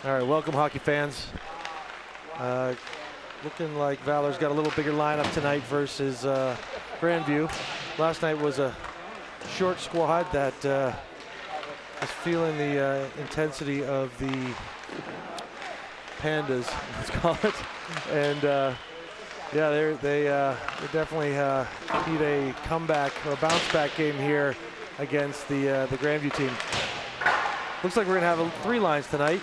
All right, welcome hockey fans. Looking like Valor's got a little bigger lineup tonight versus Grandview. Last night was a short squad that was feeling the intensity of the Pandas, let's call it. And yeah, they definitely need a comeback or a bounce back game here against the Grandview team. Looks like we're gonna have three lines tonight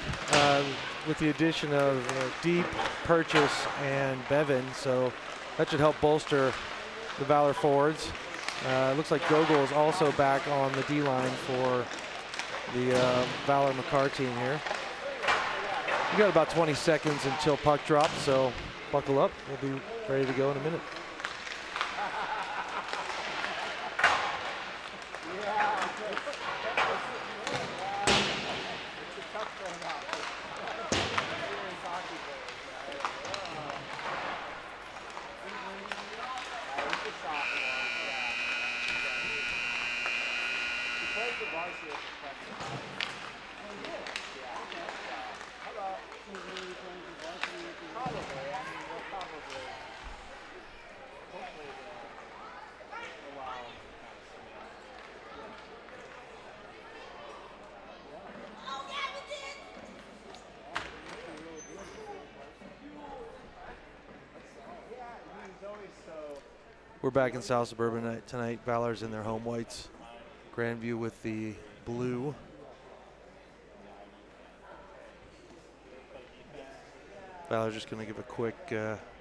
with the addition of Deep, Purchase, and Bevan. So that should help bolster the Valor forwards. Looks like Gogol is also back on the D line for the Valor Makar team here. We got about 20 seconds until puck drop, so buckle up. We'll be ready to go in a minute. We're back in South Suburban tonight. Valor's in their home whites. Grandview with the blue. Valor's just going to give a quick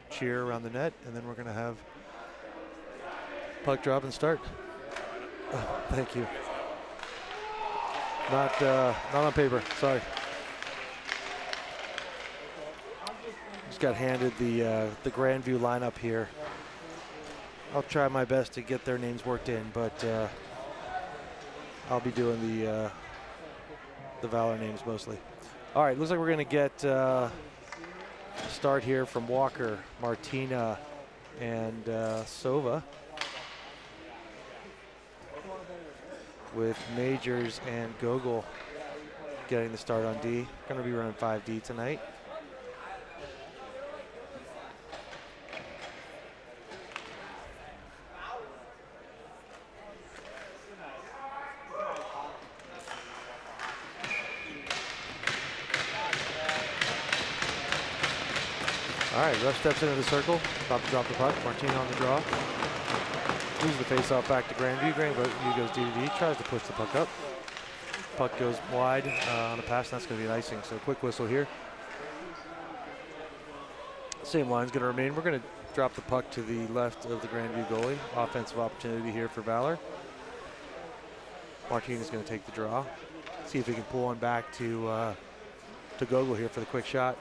cheer around the net, and then we're going to have puck drop and start. Oh, thank you. Not on paper. Sorry. Just got handed the Grandview lineup here. I'll try my best to get their names worked in, but I'll be doing the Valor names mostly. All right, looks like we're going to get a start here from Walker, Martina, and Sova, with Majors and Gogol getting the start on D. Going to be running 5D tonight. All right, Ruff steps into the circle, about to drop the puck. Martina on the draw. Loses the face-off back to Grandview. Grandview goes D to D, tries to push the puck up. Puck goes wide on a pass, and that's going to be an icing. So quick whistle here. Same line's going to remain. We're going to drop the puck to the left of the Grandview goalie. Offensive opportunity here for Valor. Martina's going to take the draw. See if he can pull one back to Gogol here for the quick shot.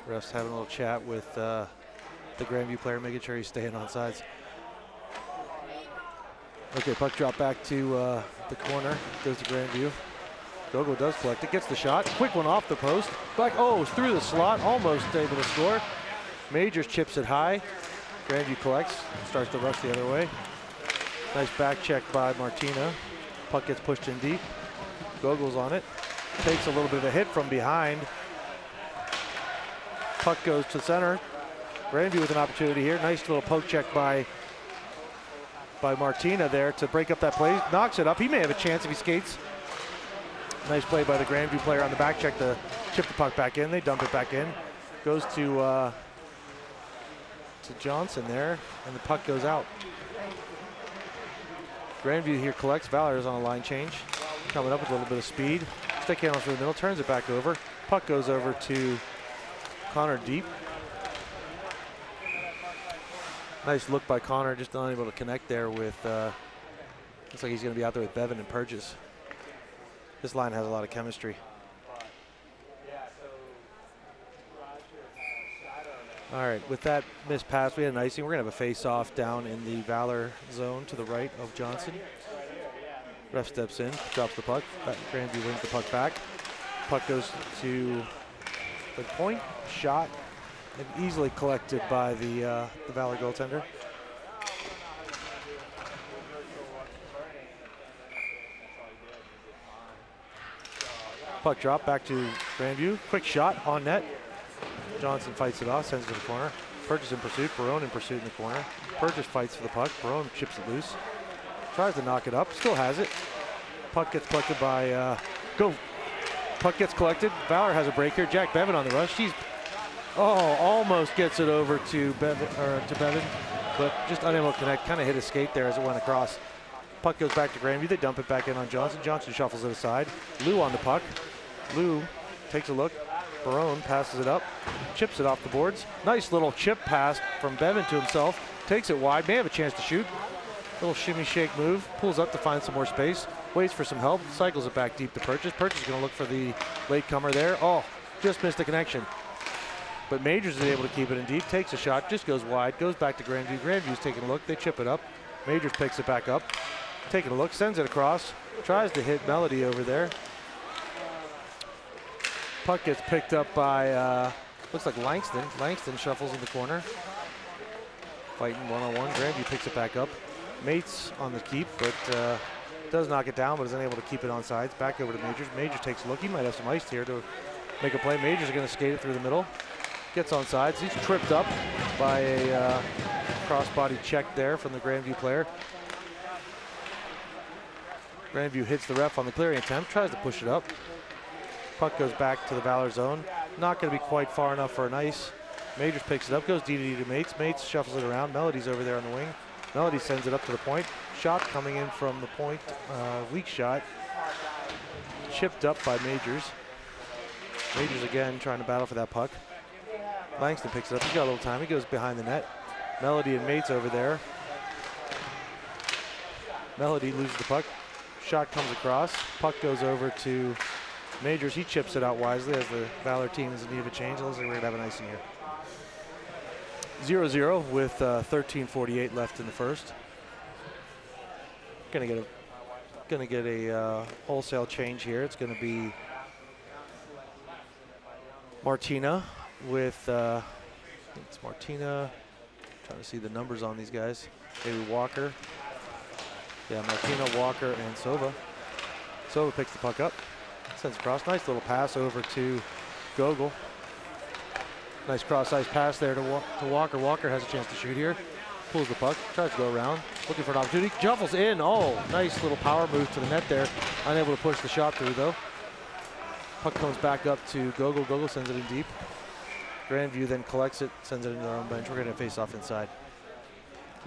Refs having a little chat with the Grandview player, making sure he's staying on sides. Okay, puck drop back to the corner, goes to Grandview. Gogol does collect it, gets the shot. Quick one off the post. Back, oh, through the slot, almost able to score. Majors chips it high. Grandview collects, starts to rush the other way. Nice back check by Martina. Puck gets pushed in deep. Gogol's on it. Takes a little bit of a hit from behind. Puck goes to center. Grandview with an opportunity here. Nice little poke check by Martina there to break up that play. Knocks it up. He may have a chance if he skates. Nice play by the Grandview player on the back check to chip the puck back in. They dump it back in. Goes to Johnson there, and the puck goes out. Grandview here collects. Valor is on a line change. Coming up with a little bit of speed. Stick handle through the middle, turns it back over. Puck goes over to Connor Deep. Nice look by Connor, just unable to connect there with, looks like he's going to be out there with Bevan and Purchase. This line has a lot of chemistry. All right, with that missed pass, we had an icing. We're going to have a face-off down in the Valor zone to the right of Johnson. Ref steps in, drops the puck. Grandview wins the puck back. Puck goes to the point, shot, and easily collected by the Valor goaltender. Puck drop back to Grandview. Quick shot on net. Johnson fights it off, sends it to the corner. Purchase in pursuit, Barone in pursuit in the corner. Purchase fights for the puck, Barone chips it loose. Tries to knock it up, still has it. Puck gets collected by, Puck gets collected, Valor has a break here. Jack Bevan on the rush, almost gets it over to Bevan, but just unable to connect, kind of hit his skate there as it went across. Puck goes back to Grandview, they dump it back in on Johnson. Johnson shuffles it aside. Lou on the puck. Lou takes a look. Barone passes it up, chips it off the boards. Nice little chip pass from Bevan to himself. Takes it wide, may have a chance to shoot. Little shimmy shake move, pulls up to find some more space. Waits for some help, cycles it back deep to Purchase. Purchase is gonna look for the latecomer there. Oh, just missed the connection. But Majors is able to keep it in deep, takes a shot, just goes wide, goes back to Grandview. Grandview's taking a look, they chip it up. Majors picks it back up, taking a look, sends it across, tries to hit Melody over there. Puck gets picked up by, looks like Langston. Langston shuffles in the corner. Fighting one-on-one, Grandview picks it back up. Mates on the keep, but does knock it down, but is unable to keep it on sides. Back over to Majors. Majors takes a look, he might have some ice here to make a play. Majors are gonna skate it through the middle. Gets on sides, he's tripped up by a cross-body check there from the Grandview player. Grandview hits the ref on the clearing attempt, tries to push it up. Puck goes back to the Valor zone. Not going to be quite far enough for an ice. Majors picks it up, goes D to Mates. Mates shuffles it around. Melody's over there on the wing. Melody sends it up to the point. Shot coming in from the point. Weak shot. Chipped up by Majors. Majors again trying to battle for that puck. Langston picks it up. He's got a little time. He goes behind the net. Melody and Mates over there. Melody loses the puck. Shot comes across. Puck goes over to Majors. He chips it out wisely as the Valor team is in need of a change. It looks like we're going to have an icing here. 0-0 with 13:48 left in the first. Gonna get a wholesale change here. It's going to be Martina with it's Martina. Trying to see the numbers on these guys. Maybe Walker. Yeah, Martina, Walker, and Sova. Sova picks the puck up, sends across. Nice little pass over to Gogol. Nice cross-ice pass there to Walker. Walker has a chance to shoot here. Pulls the puck, tries to go around, looking for an opportunity. Shuffles in. Oh, nice little power move to the net there. Unable to push the shot through though. Puck comes back up to Gogol. Gogol sends it in deep. Grandview then collects it, sends it into their own bench. We're going to face off inside.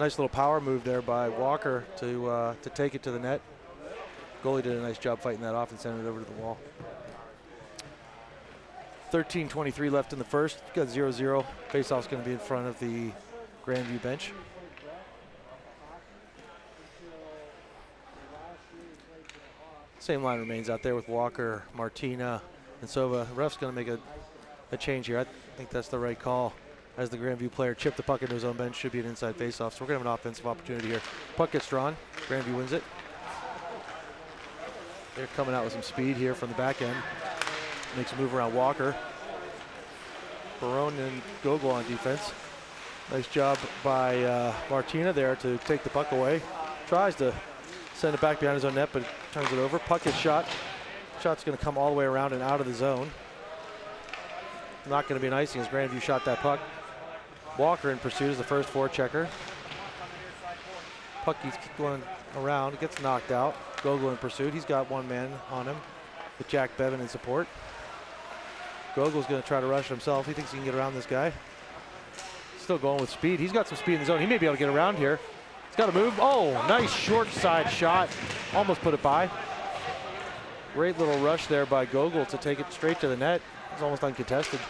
Nice little power move there by Walker to take it to the net. Goalie did a nice job fighting that off and sending it over to the wall. 13:23 left in the first. Got 0-0. Faceoff's going to be in front of the Grandview bench. Same line remains out there with Walker, Martina, and Sova. The ref's going to make a change here. I think that's the right call. As the Grandview player chipped the puck into his own bench, should be an inside faceoff. So we're going to have an offensive opportunity here. Puck gets drawn. Grandview wins it. They're coming out with some speed here from the back end. Makes a move around Walker. Barone and Gogol on defense. Nice job by Martina there to take the puck away. Tries to send it back behind his own net, but turns it over. Puck gets shot. Shot's going to come all the way around and out of the zone. Not going to be an icing as Grandview shot that puck. Walker in pursuit is the first forechecker. Puck keeps going around, gets knocked out. Gogol in pursuit. He's got one man on him with Jack Bevan in support. Gogol's going to try to rush himself. He thinks he can get around this guy. Still going with speed. He's got some speed in the zone. He may be able to get around here. He's got to move. Oh, nice short side shot. Almost put it by. Great little rush there by Gogol to take it straight to the net. It's almost uncontested.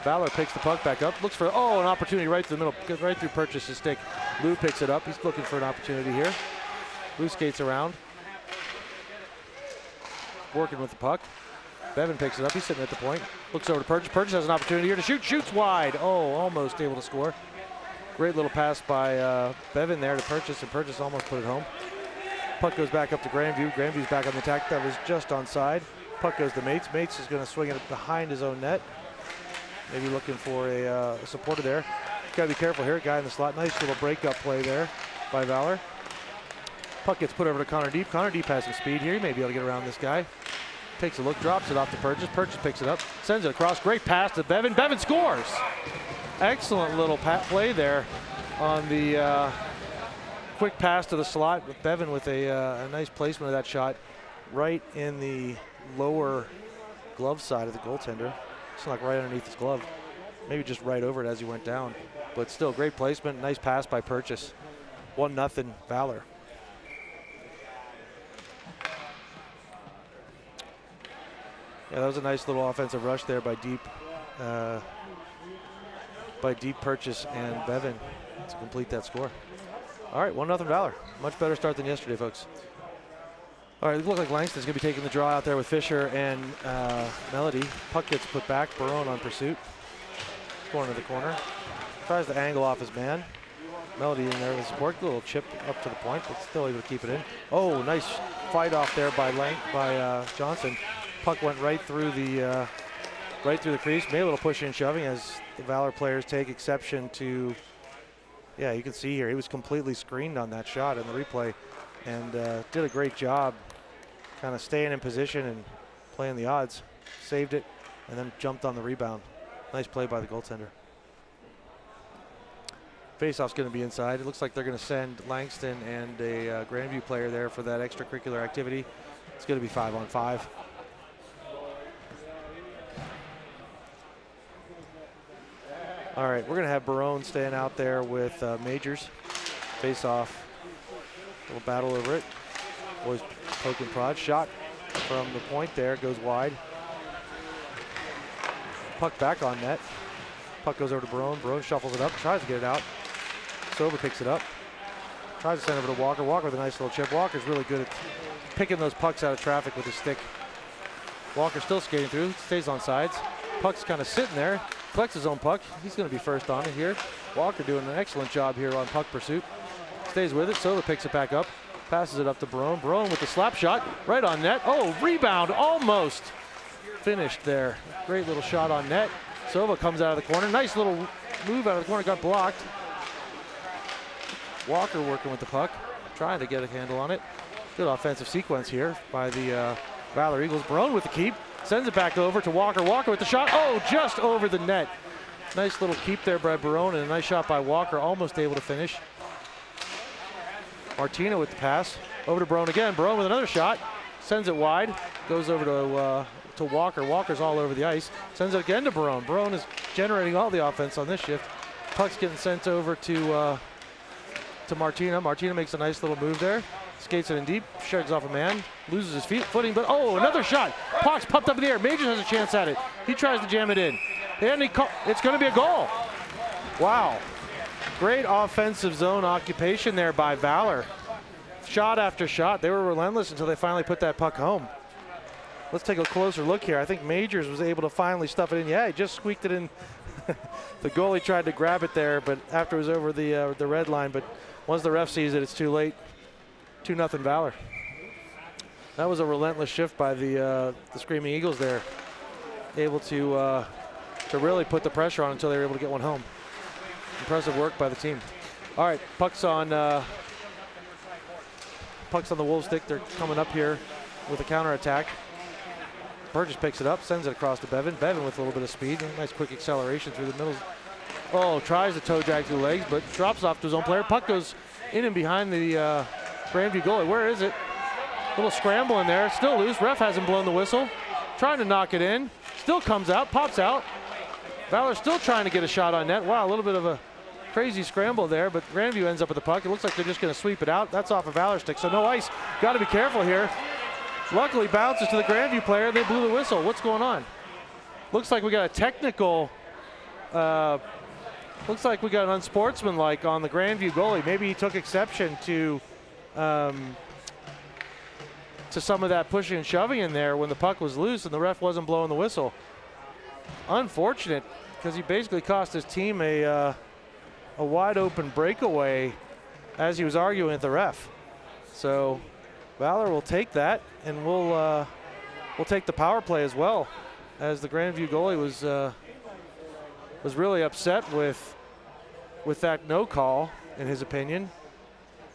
Valor picks the puck back up. Looks for, an opportunity right to the middle. Goes right through Purchase's stick. Lou picks it up. He's looking for an opportunity here. Lou skates around. Working with the puck. Bevan picks it up. He's sitting at the point. Looks over to Purchase. Purchase has an opportunity here to shoot. Shoots wide. Oh, almost able to score. Great little pass by Bevan there to Purchase, and Purchase almost put it home. Puck goes back up to Grandview. Grandview's back on the attack. That was just onside. Puck goes to Mates. Mates is going to swing it behind his own net. Maybe looking for a supporter there. Got to be careful here. Guy in the slot. Nice little breakup play there by Valor. Puck gets put over to Connor Deep. Connor Deep has some speed here. He may be able to get around this guy. Takes a look, drops it off to Purchase. Purchase picks it up, sends it across. Great pass to Bevan. Bevan scores. Excellent little play there on the quick pass to the slot. Bevan with a nice placement of that shot right in the lower glove side of the goaltender. It's like right underneath his glove. Maybe just right over it as he went down. But still, great placement. Nice pass by Purchase. 1-0 Valor. Yeah, that was a nice little offensive rush there by Deep Purchase and Bevan to complete that score. All right, 1-0 Valor. Much better start than yesterday, folks. All right, it looks like Langston's going to be taking the draw out there with Fisher and Melody. Puck gets put back. Barone on pursuit. Going to the corner. Tries to angle off his man. Melody in there with support. A little chip up to the point, but still able to keep it in. Oh, nice fight off there by Johnson. Puck went right through the crease. Made a little pushing and shoving as the Valor players take exception to. Yeah, you can see here he was completely screened on that shot in the replay, and did a great job, kind of staying in position and playing the odds. Saved it, and then jumped on the rebound. Nice play by the goaltender. Faceoff's going to be inside. It looks like they're going to send Langston and a Grandview player there for that extracurricular activity. It's going to be 5-on-5. All right, we're going to have Barone staying out there with Majors. Face off. Little battle over it. Boys poke and prod. Shot from the point there. Goes wide. Puck back on net. Puck goes over to Barone. Barone shuffles it up. Tries to get it out. Soba picks it up. Tries to send it over to Walker. Walker with a nice little chip. Walker's really good at picking those pucks out of traffic with his stick. Walker still skating through. Stays on sides. Puck's kind of sitting there. Collects his own puck. He's going to be first on it here. Walker doing an excellent job here on puck pursuit. Stays with it. Soba picks it back up. Passes it up to Barone. Barone with the slap shot. Right on net. Oh, rebound. Almost finished there. Great little shot on net. Soba comes out of the corner. Nice little move out of the corner. Got blocked. Walker working with the puck. Trying to get a handle on it. Good offensive sequence here by the Valor Eagles. Barone with the keep. Sends it back over to Walker. Walker with the shot. Oh, just over the net. Nice little keep there by Barone and a nice shot by Walker. Almost able to finish. Martina with the pass. Over to Barone again. Barone with another shot. Sends it wide. Goes over to Walker. Walker's all over the ice. Sends it again to Barone. Barone is generating all the offense on this shift. Puck's getting sent over to Martina. Martina makes a nice little move there. Skates it in deep, shrugs off a man, loses his footing, but oh, another shot. Puck's popped up in the air. Majors has a chance at it. He tries to jam it in. And it's going to be a goal. Wow. Great offensive zone occupation there by Valor. Shot after shot. They were relentless until they finally put that puck home. Let's take a closer look here. I think Majors was able to finally stuff it in. Yeah, he just squeaked it in. The goalie tried to grab it there, but after it was over the red line. But once the ref sees it, it's too late. 2-0 Valor. That was a relentless shift by the Screaming Eagles there. Able to really put the pressure on until they were able to get one home. Impressive work by the team. All right, puck's on the Wolves stick. They're coming up here with a counterattack. Burgess picks it up, sends it across to Bevan. Bevan with a little bit of speed. Nice quick acceleration through the middle. Oh, tries to toe drag through legs, but drops off to his own player. Puck goes in and behind the Grandview goalie. Where is it? Little scramble in there. Still loose. Ref hasn't blown the whistle. Trying to knock it in. Still comes out. Pops out. Valor still trying to get a shot on net. Wow, a little bit of a crazy scramble there, but Grandview ends up with the puck. It looks like they're just going to sweep it out. That's off a Valor stick, so no ice. Got to be careful here. Luckily, bounces to the Grandview player. They blew the whistle. What's going on? Looks like we got a technical. Looks like we got an unsportsmanlike on the Grandview goalie. Maybe he took exception to some of that pushing and shoving in there when the puck was loose and the ref wasn't blowing the whistle. Unfortunate, because he basically cost his team a wide open breakaway as he was arguing with the ref. So Valor will take that, and we'll take the power play as well, as the Grandview goalie was really upset with that no call, in his opinion.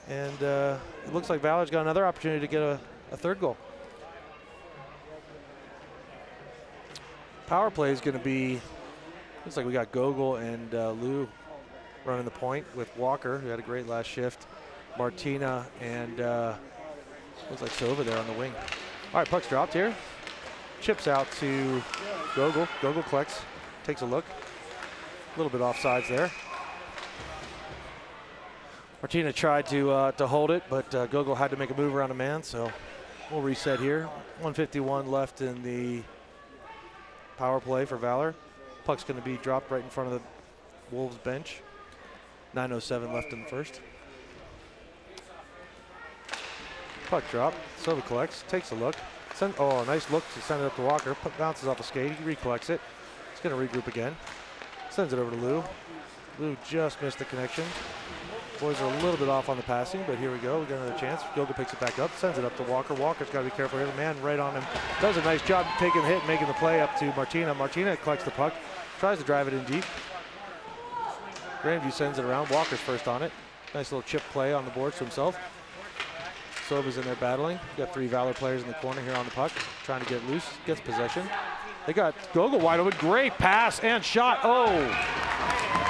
And it looks like Valor's got another opportunity to get a third goal. Power play is going to be, looks like we got Gogol and Lou running the point with Walker, who had a great last shift, Martina, and looks like Sova there on the wing. All right, puck's dropped here. Chips out to Gogol. Gogol collects, takes a look. A little bit offsides there. Martina tried to hold it, but Gogol had to make a move around a man, so we'll reset here. 1:51 left in the power play for Valor. Puck's going to be dropped right in front of the Wolves bench. 9:07 left in the first. Puck drop. Sova collects, takes a look. Oh, nice look to send it up to Walker. Puck bounces off a skate. He recollects it. He's going to regroup again. Sends it over to Lou. Lou just missed the connection. Boys are a little bit off on the passing, but here we go. We got another chance. Gogol picks it back up, sends it up to Walker. Walker's got to be careful here. The man right on him does a nice job taking the hit, making the play up to Martina. Martina collects the puck, tries to drive it in deep. Grandview sends it around. Walker's first on it. Nice little chip play on the boards to himself. Sova's in there battling. Got 3 Valor players in the corner here on the puck, trying to get loose. Gets possession. They got Gogol wide open. Great pass and shot. Oh!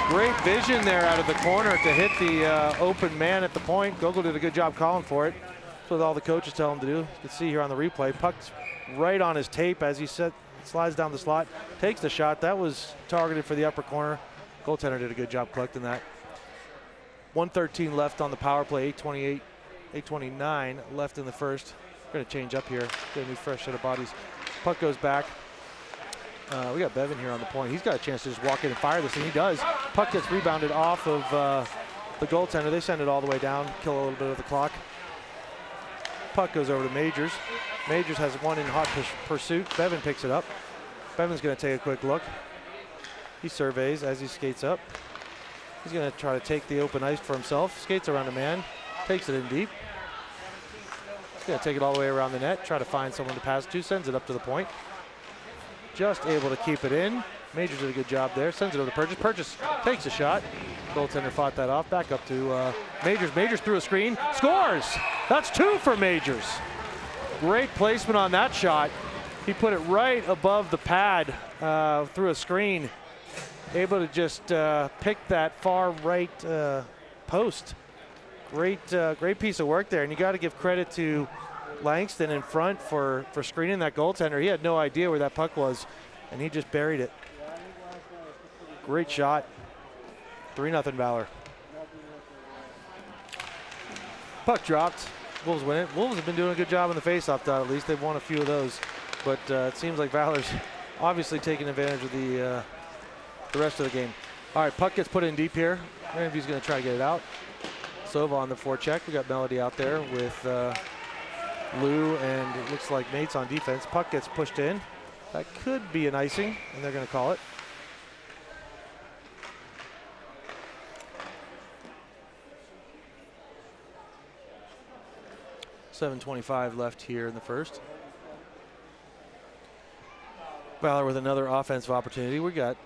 Great vision there out of the corner to hit the open man at the point. Gogol did a good job calling for it. That's what all the coaches tell him to do. You can see here on the replay, puck's right on his tape as he slides down the slot, takes the shot. That was targeted for the upper corner. Goaltender did a good job collecting that. 1:13 left on the power play, 8:29 left in the first. We're gonna change up here, get a new fresh set of bodies. Puck goes back. We got Bevan here on the point. He's got a chance to just walk in and fire this, and he does. Puck gets rebounded off of the goaltender. They send it all the way down, kill a little bit of the clock. Puck goes over to Majors. Majors has one in hot pursuit. Bevan picks it up. Bevan's going to take a quick look. He surveys as he skates up. He's going to try to take the open ice for himself. Skates around a man, takes it in deep. He's going to take it all the way around the net, try to find someone to pass to, sends it up to the point. Just able to keep it in. Majors did a good job there. Sends it over to Purchase. Purchase takes a shot. Goaltender fought that off. Back up to Majors. Majors through a screen. Scores! That's 2 for Majors. Great placement on that shot. He put it right above the pad through a screen. Able to just pick that far right post. Great piece of work there. And you got to give credit to Langston in front for screening that goaltender. He had no idea where that puck was, and he just buried it. Great shot. 3-0 Valor. Puck dropped. Wolves win it. Wolves have been doing a good job in the faceoff dot, at least. They've won a few of those. But it seems like Valor's obviously taking advantage of the rest of the game. All right, puck gets put in deep here. Grandview's going to try to get it out. Sova on the forecheck. We got Melody out there with Lou, and it looks like Mates on defense. Puck gets pushed in. That could be an icing, and they're going to call it. .725 left here in the first. Valor with another offensive opportunity. We got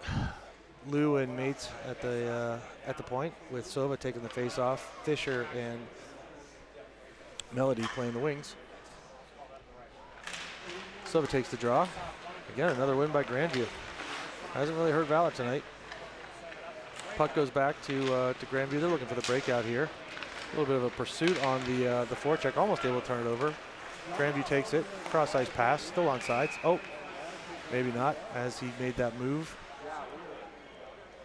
Lou and Mates at the point, with Sova taking the face off. Fisher and Melody playing the wings. Sova takes the draw. Again, another win by Grandview. Hasn't really hurt Valor tonight. Puck goes back to Grandview. They're looking for the breakout here. A little bit of a pursuit on the forecheck, almost able to turn it over. Grandview takes it, cross ice pass, still on sides. Oh, maybe not, as he made that move.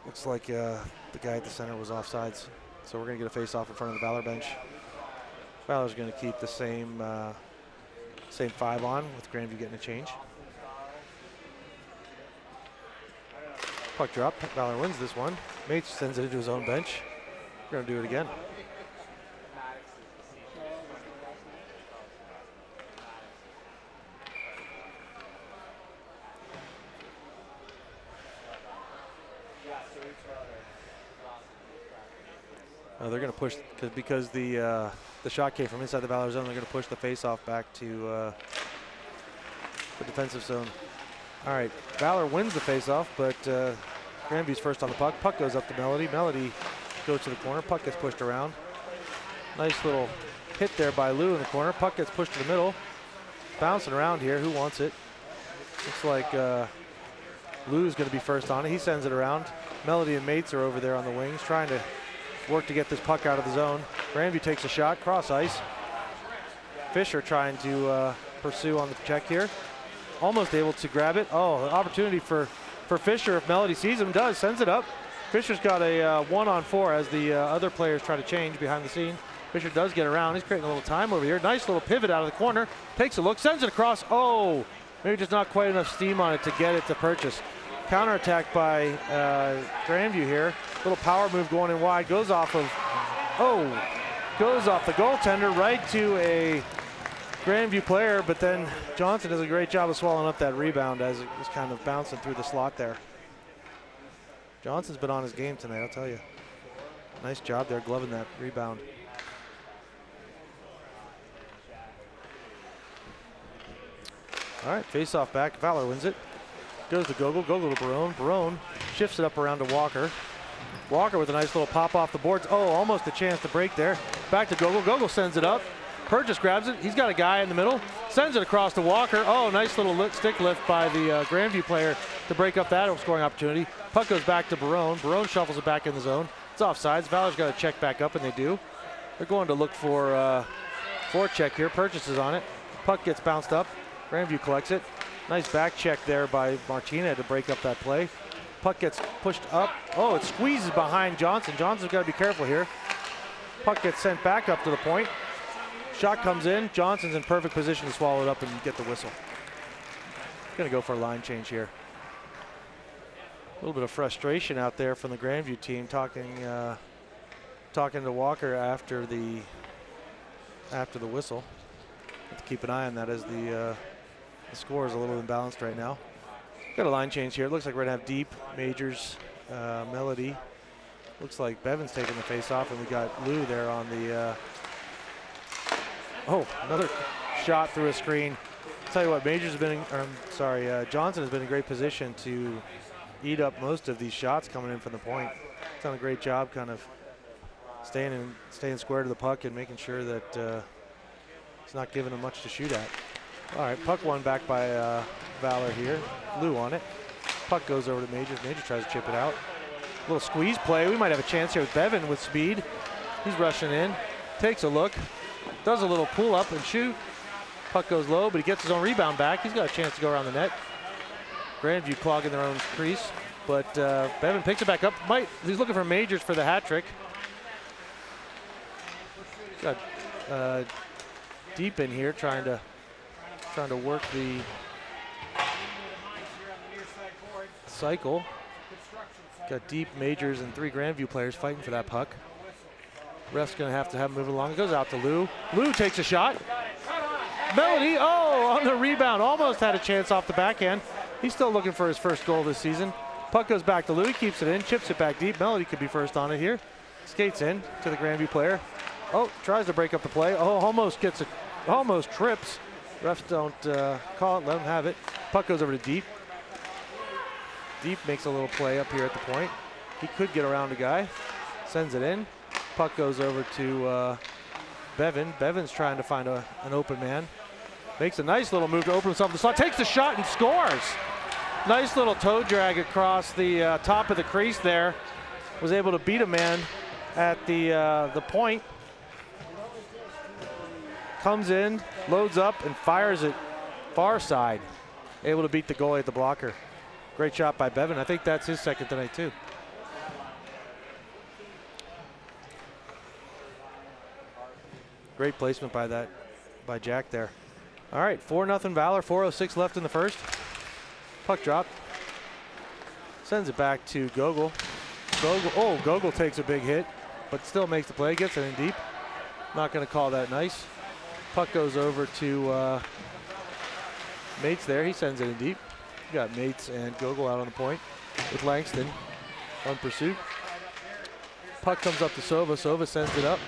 Looks like the guy at the center was offsides. So we're gonna get a face off in front of the Valor bench. Valor's gonna keep the same 5 on, with Grandview getting a change. Puck drop, Valor wins this one. Mates sends it into his own bench. We're gonna do it again. They're going to push because the The shot came from inside the Valor zone. They're going to push the face-off back to the defensive zone. All right, Valor wins the face-off, but Grandview's first on the puck. Puck goes up to Melody. Melody goes to the corner. Puck gets pushed around. Nice little hit there by Lou in the corner. Puck gets pushed to the middle. Bouncing around here. Who wants it? Looks like Lou's going to be first on it. He sends it around. Melody and Mates are over there on the wings trying to work to get this puck out of the zone. Grandview takes a shot, cross ice. Fisher trying to pursue on the check here. Almost able to grab it. Oh, an opportunity for Fisher if Melody sees him. Does, sends it up. Fisher's got a 1-on-4 as the other players try to change behind the scene. Fisher does get around. He's creating a little time over here. Nice little pivot out of the corner. Takes a look, sends it across. Oh, maybe just not quite enough steam on it to get it to purchase. Counterattack by Grandview here. Little power move going in wide. Goes off the goaltender right to a Grandview player, but then Johnson does a great job of swallowing up that rebound as it was kind of bouncing through the slot there. Johnson's been on his game tonight, I'll tell you. Nice job there, gloving that rebound. All right, face-off back. Valor wins it. Goes to Gogol. Gogol to Barone. Barone shifts it up around to Walker. Walker with a nice little pop off the boards. Oh, almost a chance to break there. Back to Gogol. Gogol sends it up. Purchase grabs it. He's got a guy in the middle. Sends it across to Walker. Oh, nice little stick lift by the Grandview player to break up that scoring opportunity. Puck goes back to Barone. Barone shuffles it back in the zone. It's offsides. Valor's got to check back up, and they do. They're going to look for forecheck here. Purchases on it. Puck gets bounced up. Grandview collects it. Nice back check there by Martina to break up that play. Puck gets pushed up. Oh, it squeezes behind Johnson. Johnson's got to be careful here. Puck gets sent back up to the point. Shot comes in. Johnson's in perfect position to swallow it up and get the whistle. Going to go for a line change here. A little bit of frustration out there from the Grandview team talking to Walker after the whistle. Have to keep an eye on that as the score is a little imbalanced right now. Got a line change here. It looks like we're going to have Deep, Majors, Melody. Looks like Bevan's taking the face off, and we got Lou there on the another shot through a screen. I'll tell you what, Majors has been Johnson has been in great position to eat up most of these shots coming in from the point. He's done a great job kind of staying square to the puck and making sure that he's not giving him much to shoot at. All right, puck won back by Valor here. Lou on it. Puck goes over to Majors. Majors tries to chip it out. Little squeeze play. We might have a chance here with Bevan with speed. He's rushing in. Takes a look. Does a little pull up and shoot. Puck goes low, but he gets his own rebound back. He's got a chance to go around the net. Grandview clogging their own crease, but Bevan picks it back up. He's looking for Majors for the hat trick. Got Deep in here trying to work the cycle. Got Deep, Majors, and 3 Grandview players fighting for that puck. Ref's going to have him move along. It goes out to Lou. Lou takes a shot. Melody, on the rebound. Almost had a chance off the backhand. He's still looking for his first goal this season. Puck goes back to Lou. He keeps it in, chips it back deep. Melody could be first on it here. Skates in to the Grandview player. Oh, tries to break up the play. Oh, almost trips. Refs don't call it, let him have it. Puck goes over to Deep. Deep makes a little play up here at the point. He could get around a guy. Sends it in. Puck goes over to Bevan. Bevan's trying to find an open man. Makes a nice little move to open himself in the slot. Takes the shot and scores. Nice little toe drag across the top of the crease there. Was able to beat a man at the point. Comes in, loads up, and fires it far side. Able to beat the goalie at the blocker. Great shot by Bevan. I think that's his second tonight too. Great placement by Jack there. All right, 4-0 Valor, 4:06 left in the first. Puck drop. Sends it back to Gogol. Gogol takes a big hit, but still makes the play, gets it in deep. Not gonna call that nice. Puck goes over to Mates there, he sends it in deep. You got Mates and Gogol out on the point with Langston on pursuit. Puck comes up to Sova, Sova sends it up.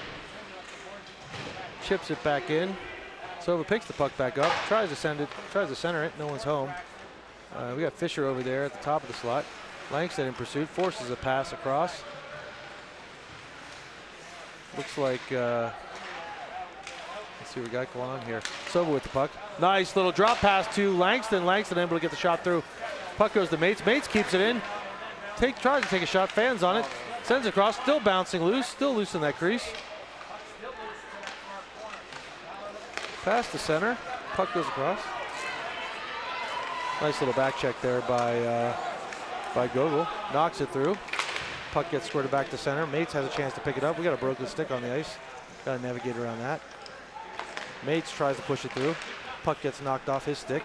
chips it back in. Sova picks the puck back up, tries to send it, tries to center it. No one's home. We got Fisher over there at the top of the slot. Langston in pursuit, forces a pass across. Looks like, let's see what we got going on here. Sova with the puck. Nice little drop pass to Langston. Langston able to get the shot through. Puck goes to Mates. Mates keeps it in. Tries to take a shot, fans on it. Sends it across, still bouncing loose, still loose in that crease. Pass to center, puck goes across. Nice little back check there by Gogol. Knocks it through. Puck gets squirted back to center. Mates has a chance to pick it up. We got a broken stick on the ice. Got to navigate around that. Mates tries to push it through. Puck gets knocked off his stick.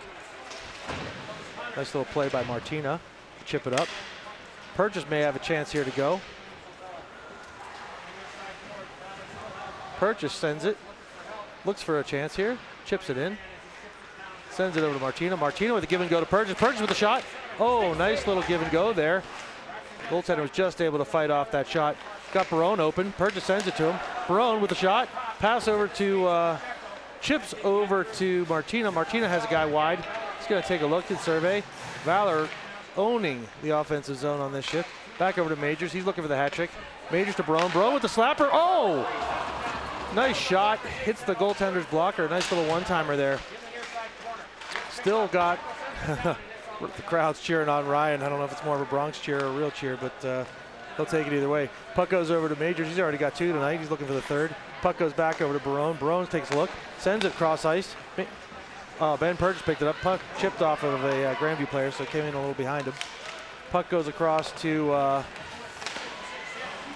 Nice little play by Martina. Chip it up. Purchase may have a chance here to go. Purchase sends it. Looks for a chance here. Chips it in. Sends it over to Martina. Martina with a give and go to Purchase. Purchase with a shot. Oh, nice little give and go there. Goaltender was just able to fight off that shot. Got Barone open. Purchase sends it to him. Barone with a shot. Pass over to, chips over to Martina. Martina has a guy wide. He's going to take a look and survey. Valor owning the offensive zone on this shift. Back over to Majors. He's looking for the hat trick. Majors to Barone. Barone with the slapper. Oh! Nice shot. Hits the goaltender's blocker. Nice little one-timer there. Still got the crowd's cheering on Ryan. I don't know if it's more of a Bronx cheer or a real cheer, but they'll take it either way. Puck goes over to Majors. He's already got 2 tonight. He's looking for the 3rd. Puck goes back over to Barone. Barone takes a look. Sends it cross ice. Ben Purchase picked it up. Puck chipped off of a Grandview player, so it came in a little behind him. Puck goes across to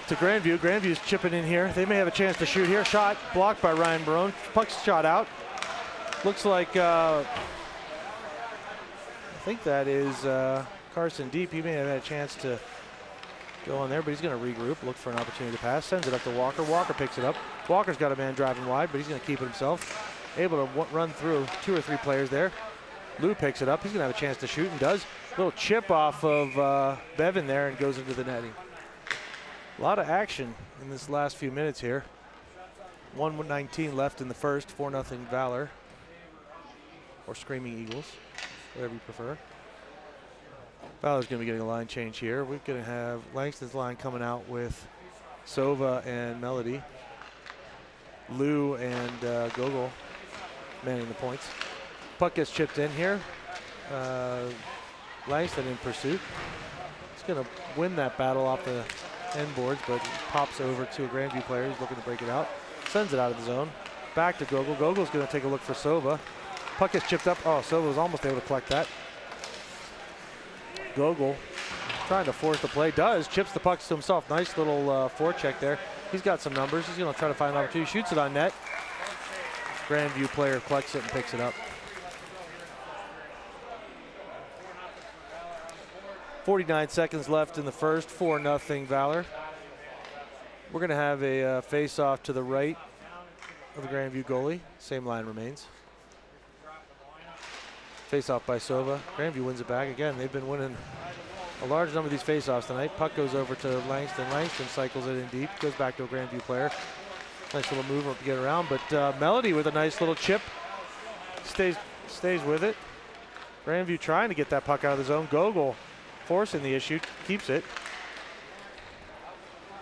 Grandview. Grandview's chipping in here. They may have a chance to shoot here. Shot blocked by Ryan Barone. Puck's shot out. Looks like, I think that is Carson Deep. He may have had a chance to go on there, but he's going to regroup, look for an opportunity to pass. Sends it up to Walker. Walker picks it up. Walker's got a man driving wide, but he's going to keep it himself. Able to run through 2 or 3 players there. Lou picks it up. He's going to have a chance to shoot and does. Little chip off of Bevan there and goes into the netting. A lot of action in this last few minutes here. 1:19 left in the first. 4-0 Valor. Or Screaming Eagles, whatever you prefer. Valor's going to be getting a line change here. We're going to have Langston's line coming out with Sova and Melody. Lou and Gogol manning the points. Puck gets chipped in here. Langston in pursuit. He's going to win that battle off the end boards, but pops over to a Grandview player. He's looking to break it out. Sends it out of the zone. Back to Gogol. Gogol's going to take a look for Sova. Puck gets chipped up. Oh, Sova was almost able to collect that. Gogol trying to force the play. Does. Chips the puck to himself. Nice little forecheck there. He's got some numbers. He's going to try to find an opportunity. Shoots it on net. Grandview player collects it and picks it up. 49 seconds left in the first. 4-0 Valor. We're going to have a face-off to the right of the Grandview goalie. Same line remains. Face-off by Sova. Grandview wins it back. Again, they've been winning a large number of these face-offs tonight. Puck goes over to Langston. Langston cycles it in deep. Goes back to a Grandview player. Nice little move up to get around. But Melody with a nice little chip. Stays with it. Grandview trying to get that puck out of the zone. Gogol forcing the issue. Keeps it.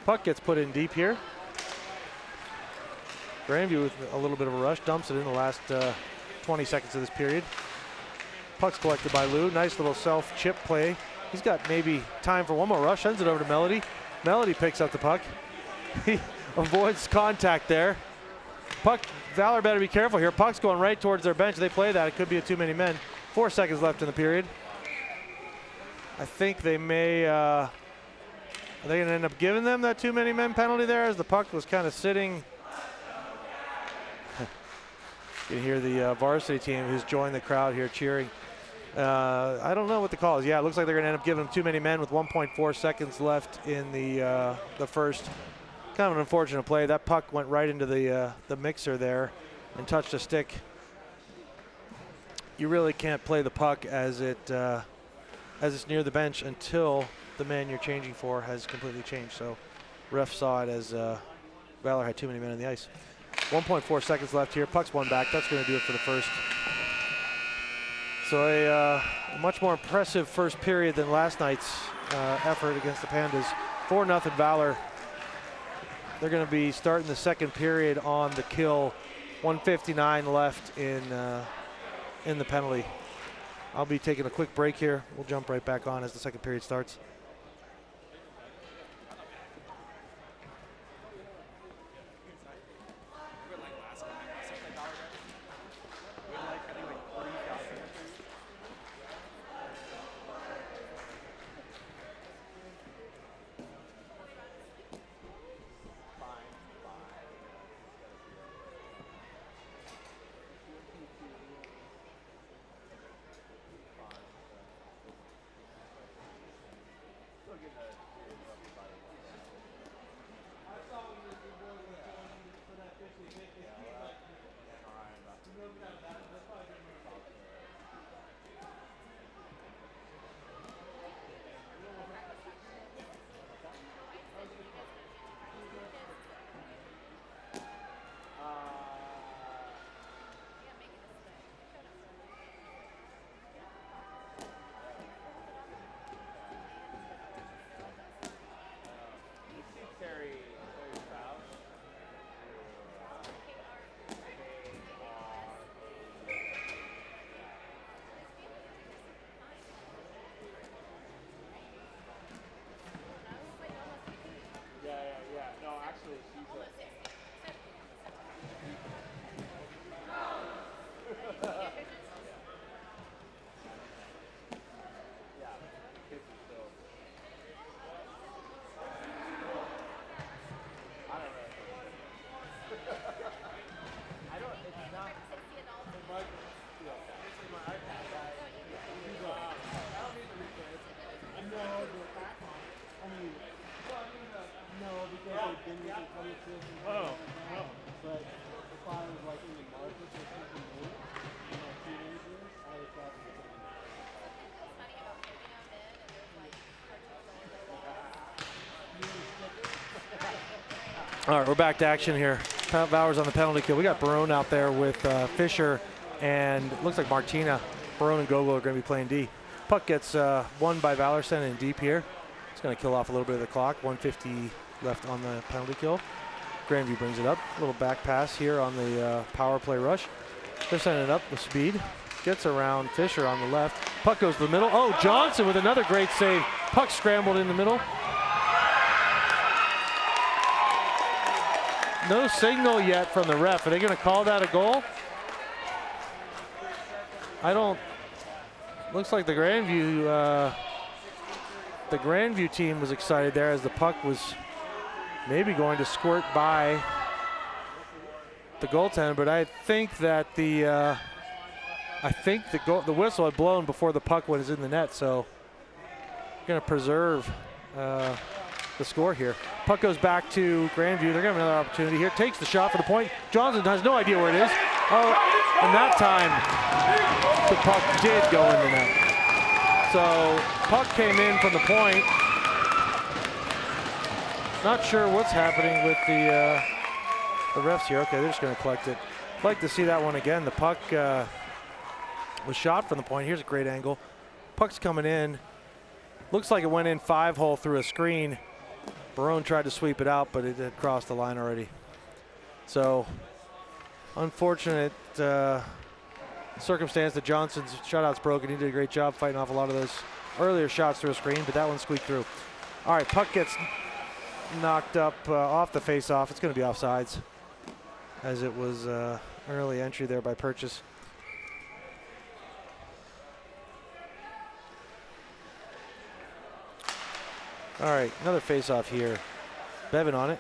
Puck gets put in deep here. Grandview with a little bit of a rush. Dumps it in the last 20 seconds of this period. Puck's collected by Lou. Nice little self-chip play. He's got maybe time for one more rush. Sends it over to Melody. Melody picks up the puck. He avoids contact there. Puck, Valor better be careful here. Puck's going right towards their bench. They play that. It could be a too many men. 4 seconds left in the period. I think they may, are they going to end up giving them that too many men penalty there as the puck was kind of sitting? You can hear the varsity team who's joined the crowd here cheering. I don't know what the call is. Yeah, it looks like they're going to end up giving them too many men with 1.4 seconds left in the first. Kind of an unfortunate play. That puck went right into the mixer there and touched a stick. You really can't play the puck as it's near the bench until the man you're changing for has completely changed. So ref saw it as Valor had too many men on the ice. 1.4 seconds left here. Puck's one back. That's going to do it for the first. So a much more impressive first period than last night's effort against the Pandas. 4-0 Valor. They're going to be starting the second period on the kill. 1:59 left in the penalty. I'll be taking a quick break here. We'll jump right back on as the second period starts. All right, we're back to action here. Valor's on the penalty kill. We got Barone out there with Fisher and looks like Martina. Barone and Gogo are going to be playing D. Puck gets won by Valor, sent in deep here. It's going to kill off a little bit of the clock. 1:50 left on the penalty kill. Grandview brings it up. A little back pass here on the power play rush. They're sending it up with speed. Gets around Fisher on the left. Puck goes to the middle. Oh, Johnson with another great save. Puck scrambled in the middle. No signal yet from the ref. Are they going to call that a goal? I don't. Looks like the Grandview team was excited there as the puck was maybe going to squirt by the goaltender, but I think that the whistle had blown before the puck was in the net, so going to preserve the score here. Puck goes back to Grandview. They're going to have another opportunity here. Takes the shot for the point. Johnson has no idea where it is. Oh, and that time the puck did go in the net. So puck came in from the point. Not sure what's happening with the refs here. Okay, they're just going to collect it. I'd like to see that one again. The puck was shot from the point. Here's a great angle. Puck's coming in. Looks like it went in 5-hole through a screen. Barone tried to sweep it out, but it had crossed the line already. So, unfortunate circumstance that Johnson's shutout's broken. He did a great job fighting off a lot of those earlier shots through a screen, but that one squeaked through. All right, puck gets knocked up off the face-off. It's going to be offsides, as it was early entry there by Purchase. All right, another face-off here. Bevan on it,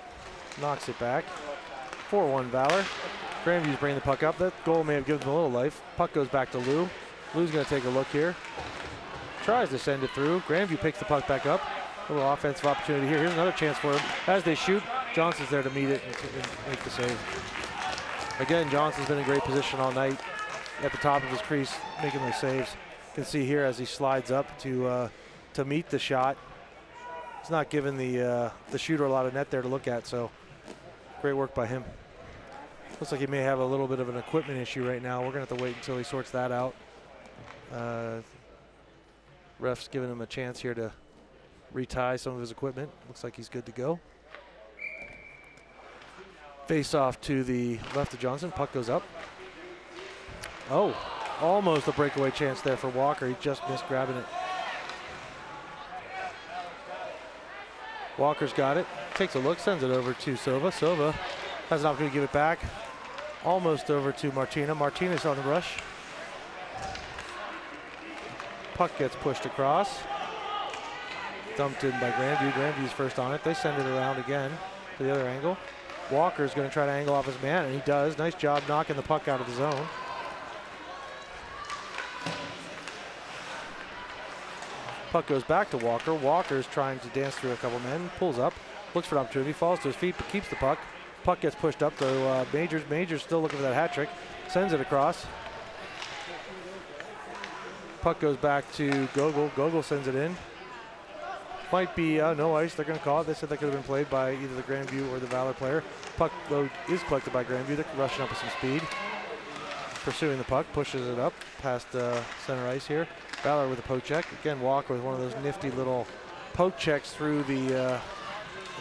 knocks it back. 4-1 Valor. Grandview's bringing the puck up. That goal may have given them a little life. Puck goes back to Lou. Lou's going to take a look here. Tries to send it through. Grandview picks the puck back up. A little offensive opportunity here. Here's another chance for him. As they shoot, Johnson's there to meet it and make the save. Again, Johnson's been in great position all night at the top of his crease, making those saves. You can see here as he slides up to meet the shot. He's not giving the shooter a lot of net there to look at, so great work by him. Looks like he may have a little bit of an equipment issue right now. We're going to have to wait until he sorts that out. Ref's giving him a chance here to retie some of his equipment. Looks like he's good to go. Face off to the left of Johnson. Puck goes up. Oh, almost a breakaway chance there for Walker. He just missed grabbing it. Walker's got it. Takes a look, sends it over to Silva. Silva has an opportunity to give it back. Almost over to Martina. Martinez on the rush. Puck gets pushed across. Dumped in by Grandview. Grandview's first on it. They send it around again to the other angle. Walker's going to try to angle off his man, and he does. Nice job knocking the puck out of the zone. Puck goes back to Walker. Walker's trying to dance through a couple men. Pulls up. Looks for an opportunity. Falls to his feet, but keeps the puck. Puck gets pushed up to Majors. Majors still looking for that hat trick. Sends it across. Puck goes back to Gogol. Gogol sends it in. Might be no ice. They're going to call it. They said that could have been played by either the Grandview or the Valor player. Puck though is collected by Grandview. They're rushing up with some speed. Pursuing the puck. Pushes it up past center ice here. Valor with a poke check. Again, Walker with one of those nifty little poke checks through the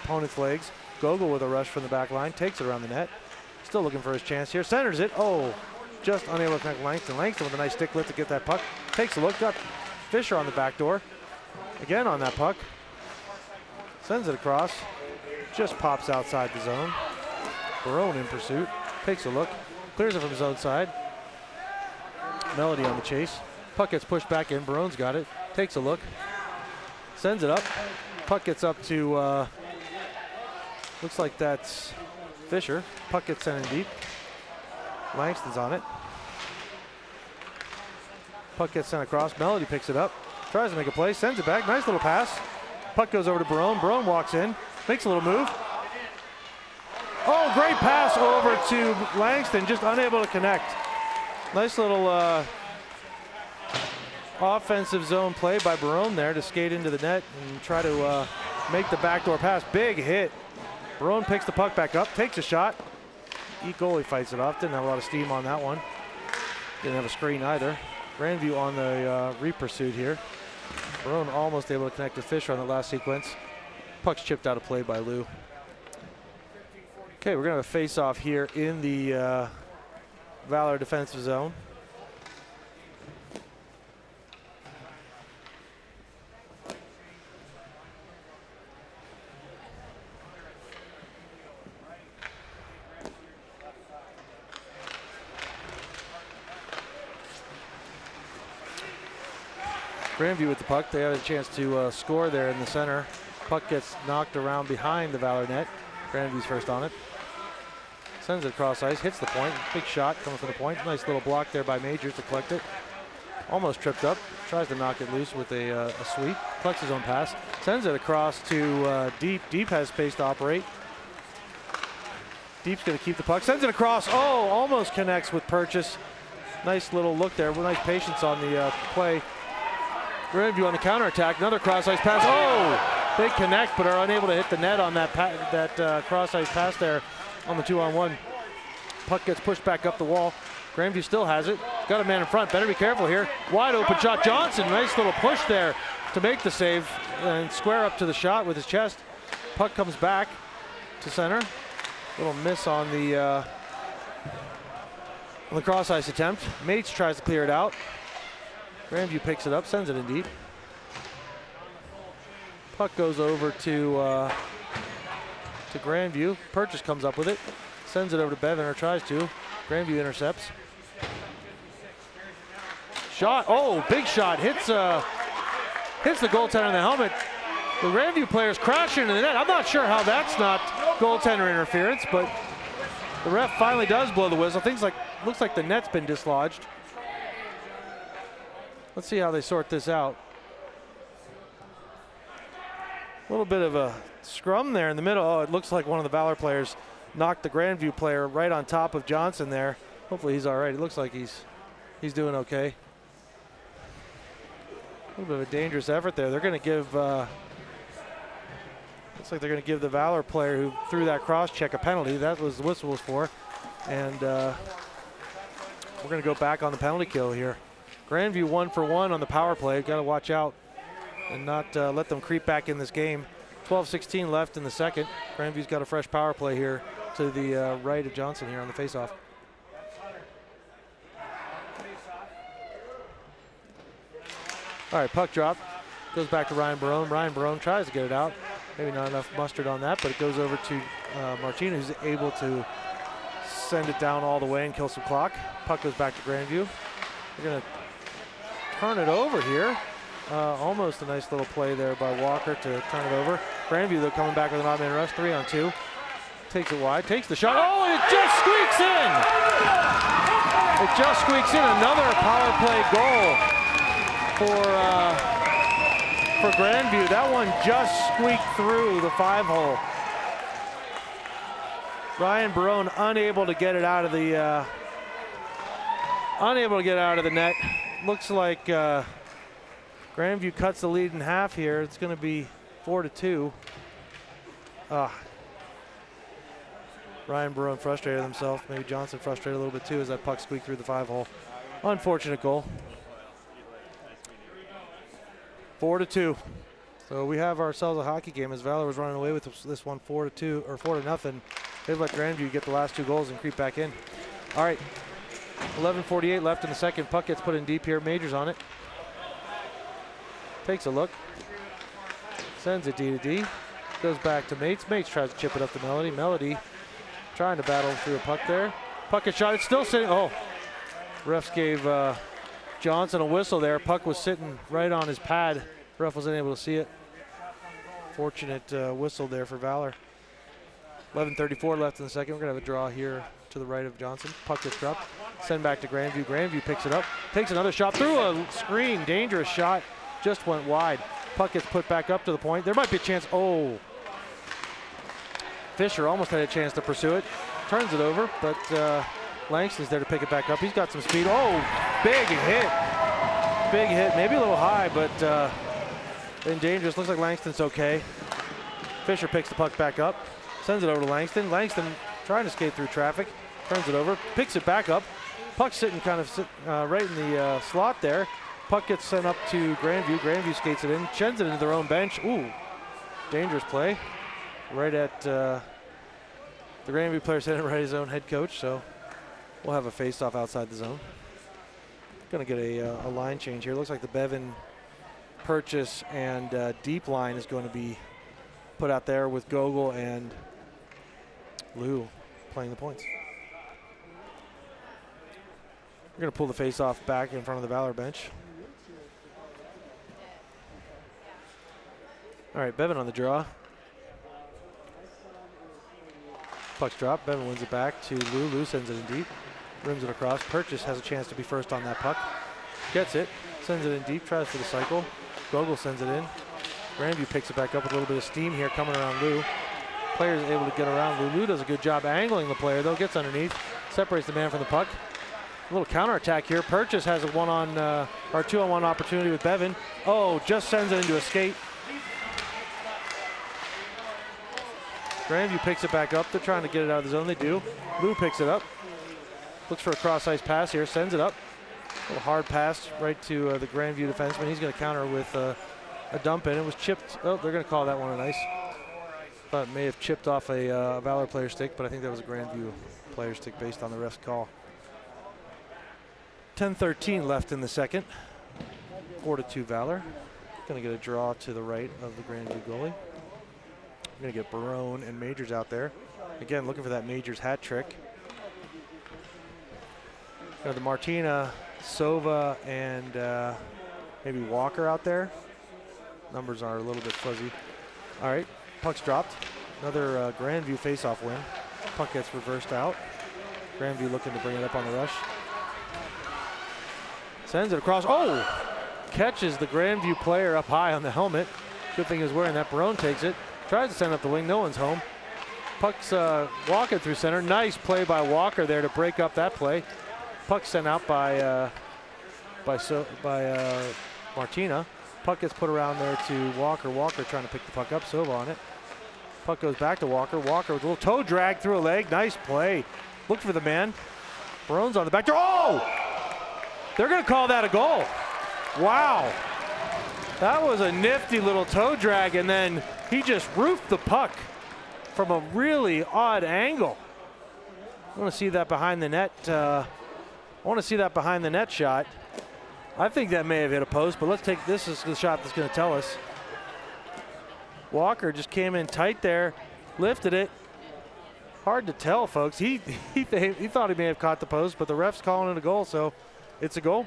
opponent's legs. Gogol with a rush from the back line. Takes it around the net. Still looking for his chance here. Centers it. Oh, just unable to connect Langston. Langston with a nice stick lift to get that puck. Takes a look. Got Fisher on the back door. Again on that puck. Sends it across. Just pops outside the zone. Barone in pursuit. Takes a look. Clears it from his own side. Melody on the chase. Puck gets pushed back in. Barone's got it. Takes a look. Sends it up. Puck gets up to, looks like that's Fisher. Puck gets sent in deep. Langston's on it. Puck gets sent across. Melody picks it up. Tries to make a play. Sends it back. Nice little pass. Puck goes over to Barone. Barone walks in. Makes a little move. Oh, great pass over to Langston. Just unable to connect. Nice little offensive zone play by Barone there to skate into the net and try to make the backdoor pass. Big hit. Barone picks the puck back up. Takes a shot. Goalie fights it off. Didn't have a lot of steam on that one. Didn't have a screen either. Grandview on the re-pursuit here. Barone almost able to connect to Fisher on the last sequence. Puck's chipped out of play by Lou. Okay, we're going to have a face-off here in the Valor defensive zone. Grandview with the puck. They have a chance to score there in the center. Puck gets knocked around behind the Valor net. Grandview's first on it. Sends it across ice, hits the point. Big shot coming from the point. Nice little block there by Majors to collect it. Almost tripped up. Tries to knock it loose with a sweep. Collects his own pass. Sends it across to Deep. Deep has space to operate. Deep's going to keep the puck. Sends it across. Oh, almost connects with Purchase. Nice little look there. Nice patience on the play. Grandview on the counterattack. Another cross-ice pass. Oh, they connect but are unable to hit the net on that cross-ice pass there on the 2-on-1. Puck gets pushed back up the wall. Grandview still has it. Got a man in front. Better be careful here. Wide open shot. Johnson, nice little push there to make the save and square up to the shot with his chest. Puck comes back to center. Little miss on the cross-ice attempt. Mates tries to clear it out. Grandview picks it up, sends it in deep. Puck goes over to Grandview. Purchase comes up with it, sends it over to Bevan, or tries to. Grandview intercepts. Shot, oh, big shot, hits the goaltender in the helmet. The Grandview players crash into the net. I'm not sure how that's not goaltender interference, but the ref finally does blow the whistle. Looks like the net's been dislodged. Let's see how they sort this out. A little bit of a scrum there in the middle. Oh, it looks like one of the Valor players knocked the Grandview player right on top of Johnson there. Hopefully he's all right. It looks like he's doing okay. A little bit of a dangerous effort there. They're going to give, looks like they're going to give the Valor player who threw that cross check a penalty. That was the whistle was for. And we're going to go back on the penalty kill here. Grandview 1 for 1 on the power play. Got to watch out and not let them creep back in this game. 12:16 left in the second. Grandview's got a fresh power play here to the right of Johnson here on the faceoff. All right, puck drop. Goes back to Ryan Barone. Ryan Barone tries to get it out. Maybe not enough mustard on that, but it goes over to Martina, who's able to send it down all the way and kill some clock. Puck goes back to Grandview. They're going to turn it over here. Almost a nice little play there by Walker to turn it over. Grandview, though, coming back with an odd man rush, 3-on-2. Takes it wide, takes the shot. Oh, it just squeaks in! It just squeaks in. Another power play goal for Grandview. That one just squeaked through the 5-hole. Ryan Barone unable to get it out of the net. Looks like Grandview cuts the lead in half here. It's going to be 4-2. Ryan Barone frustrated himself. Maybe Johnson frustrated a little bit too as that puck squeaked through the 5-hole. Unfortunate goal. 4-2. So we have ourselves a hockey game as Valor was running away with this one 4-2 or 4-0. They've let Grandview get the last 2 goals and creep back in. All right, 11:48 left in the second. Puck gets put in deep here. Majors on it. Takes a look. Sends it D to D. Goes back to Mates. Mates tries to chip it up to Melody. Melody trying to battle through a puck there. Puck is shot. It's still sitting. Oh, refs gave Johnson a whistle there. Puck was sitting right on his pad. Ref wasn't able to see it. Fortunate whistle there for Valor. 11:34 left in the second. We're going to have a draw here to the right of Johnson. Puck gets dropped. Send back to Grandview. Grandview picks it up. Takes another shot through a screen. Dangerous shot. Just went wide. Puck gets put back up to the point. There might be a chance. Oh. Fisher almost had a chance to pursue it. Turns it over, but Langston's there to pick it back up. He's got some speed. Oh, big hit. Big hit. Maybe a little high, but then dangerous. Looks like Langston's okay. Fisher picks the puck back up. Sends it over to Langston. Langston trying to skate through traffic. Turns it over. Picks it back up. Puck sitting kind of right in the slot there. Puck gets sent up to Grandview. Grandview skates it in. Sends it into their own bench. Ooh, dangerous play. Right at the Grandview player sent it right at his own head coach. So we'll have a face-off outside the zone. Going to get a line change here. Looks like the Bevan, Purchase, and deep line is going to be put out there with Gogol and Lou playing the points. We're going to pull the face-off back in front of the Valor bench. All right, Bevan on the draw. Puck's dropped. Bevan wins it back to Lou. Lou sends it in deep. Rims it across. Purchase has a chance to be first on that puck. Gets it. Sends it in deep. Tries for the cycle. Gogol sends it in. Grandview picks it back up with a little bit of steam here coming around Lou. Player is able to get around Lou. Lou does a good job angling the player, though. Gets underneath. Separates the man from the puck. A little counterattack here. Purchase has a 2-on-1 opportunity with Bevan. Oh, just sends it into a skate. Grandview picks it back up. They're trying to get it out of the zone. They do. Lou picks it up. Looks for a cross-ice pass here. Sends it up. A little hard pass right to the Grandview defenseman. He's going to counter with a dump in. It was chipped. Oh, they're going to call that one an ice. Thought it may have chipped off a Valor player stick, but I think that was a Grandview player stick based on the ref's call. 10:13 left in the second. 4-2 Valor. Going to get a draw to the right of the Grandview goalie. We're going to get Barone and Majors out there. Again, looking for that Majors hat trick. The Martina, Sova, and maybe Walker out there. Numbers are a little bit fuzzy. All right, puck's dropped. Another Grandview face-off win. Puck gets reversed out. Grandview looking to bring it up on the rush. Sends it across. Oh! Catches the Grandview player up high on the helmet. Good thing he was wearing that. Barone takes it. Tries to send up the wing. No one's home. Puck's walking through center. Nice play by Walker there to break up that play. Puck sent out by Martina. Puck gets put around there to Walker. Walker trying to pick the puck up. Sova on it. Puck goes back to Walker. Walker with a little toe drag through a leg. Nice play. Look for the man. Barone's on the back door. Oh! They're going to call that a goal. Wow. That was a nifty little toe drag, and then he just roofed the puck from a really odd angle. I want to see that behind the net. I want to see that behind the net shot. I think that may have hit a post, but let's take this is the shot that's going to tell us. Walker just came in tight there, lifted it. Hard to tell, folks. He thought he may have caught the post, but the ref's calling it a goal, so it's a goal.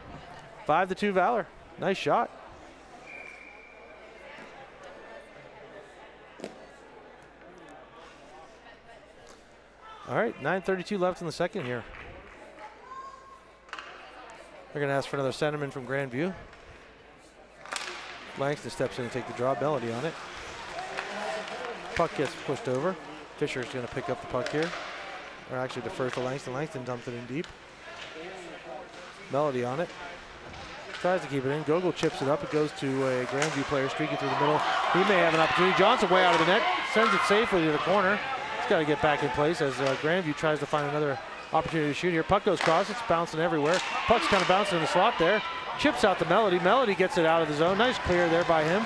5-2 Valor. Nice shot. All right, 9:32 left in the second here. They're going to ask for another centerman from Grandview. Langston steps in and take the draw. Melody on it. Puck gets pushed over. Fisher's going to pick up the puck here. Or actually defers to Langston. Langston dumps it in deep. Melody on it. Tries to keep it in. Gogol chips it up. It goes to a Grandview player streaking through the middle. He may have an opportunity. Johnson way out of the net. Sends it safely to the corner. He's got to get back in place as Grandview tries to find another opportunity to shoot here. Puck goes cross. It's bouncing everywhere. Puck's kind of bouncing in the slot there. Chips out to Melody. Melody gets it out of the zone. Nice clear there by him.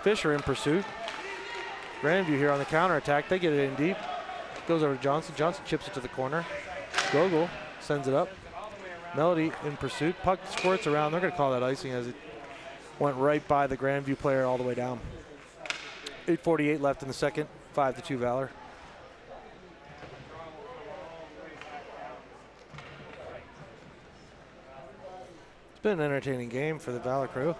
Fisher in pursuit. Grandview here on the counterattack. They get it in deep. Goes over to Johnson. Johnson chips it to the corner. Gogol sends it up. Melody in pursuit. Puck squirts around. They're going to call that icing as it went right by the Grandview player all the way down. 8:48 left in the second. 5-2 Valor. It's been an entertaining game for the Valor crew.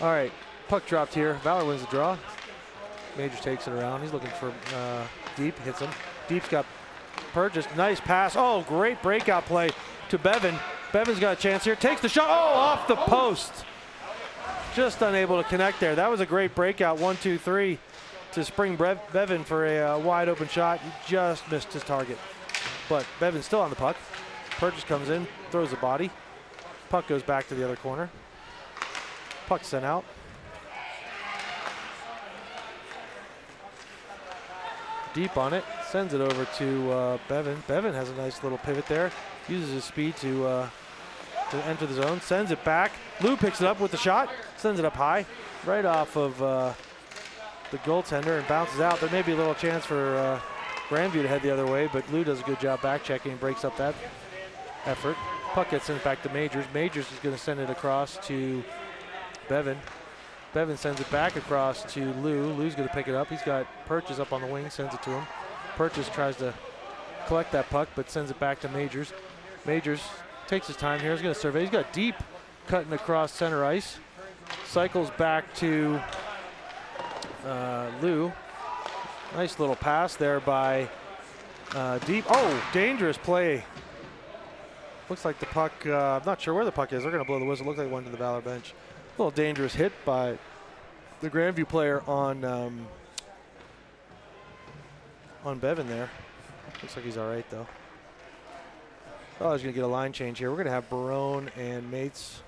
All right, puck dropped here. Valor wins the draw. Majors takes it around. He's looking for Deep, hits him. Deep's got purchased. Nice pass. Oh, great breakout play to Bevan. Bevan's got a chance here. Takes the shot. Oh, off the post. Just unable to connect there. That was a great breakout. 1-2-3 to spring Bevan for a wide open shot. He just missed his target. But Bevan's still on the puck. Purchase comes in, throws the body. Puck goes back to the other corner. Puck sent out. Deep on it, sends it over to Bevan. Bevan has a nice little pivot there. Uses his speed to enter the zone, sends it back. Lou picks it up with the shot, sends it up high, right off of the goaltender and bounces out. There may be a little chance for Grandview to head the other way, but Lou does a good job back checking and breaks up that effort. Puck gets sent back to Majors. Majors is going to send it across to Bevan. Bevan sends it back across to Lou. Lou's going to pick it up. He's got Purchase up on the wing, sends it to him. Purchase tries to collect that puck, but sends it back to Majors. Majors takes his time here. He's going to survey. He's got Deep cutting across center ice. Cycles back to Lou. Nice little pass there by Deep. Oh, dangerous play. Looks like the puck, I'm not sure where the puck is. They're going to blow the whistle. Looks like it went to the Valor bench. A little dangerous hit by the Grandview player on Bevan there. Looks like he's all right, though. Oh, he's going to get a line change here. We're going to have Barone and Mates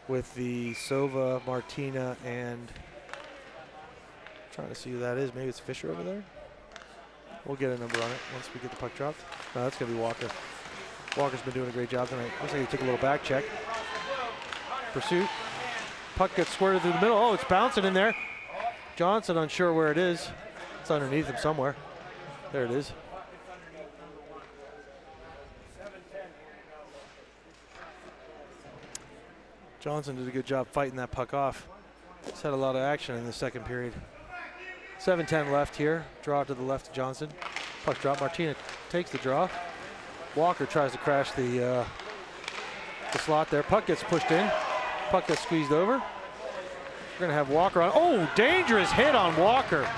with the Sova, Martina, and trying to see who that is. Maybe it's Fisher over there. We'll get a number on it once we get the puck dropped. No, that's going to be Walker. Walker's been doing a great job tonight. Looks like he took a little back check. Pursuit. Puck gets squirted through the middle. Oh, it's bouncing in there. Johnson unsure where it is. It's underneath him somewhere. There it is. Johnson did a good job fighting that puck off. He's had a lot of action in the second period. 7:10 left here. Draw to the left of Johnson. Puck drop. Martina takes the draw. Walker tries to crash the slot there. Puck gets pushed in. Puck gets squeezed over. We're going to have Walker on. Oh, dangerous hit on Walker.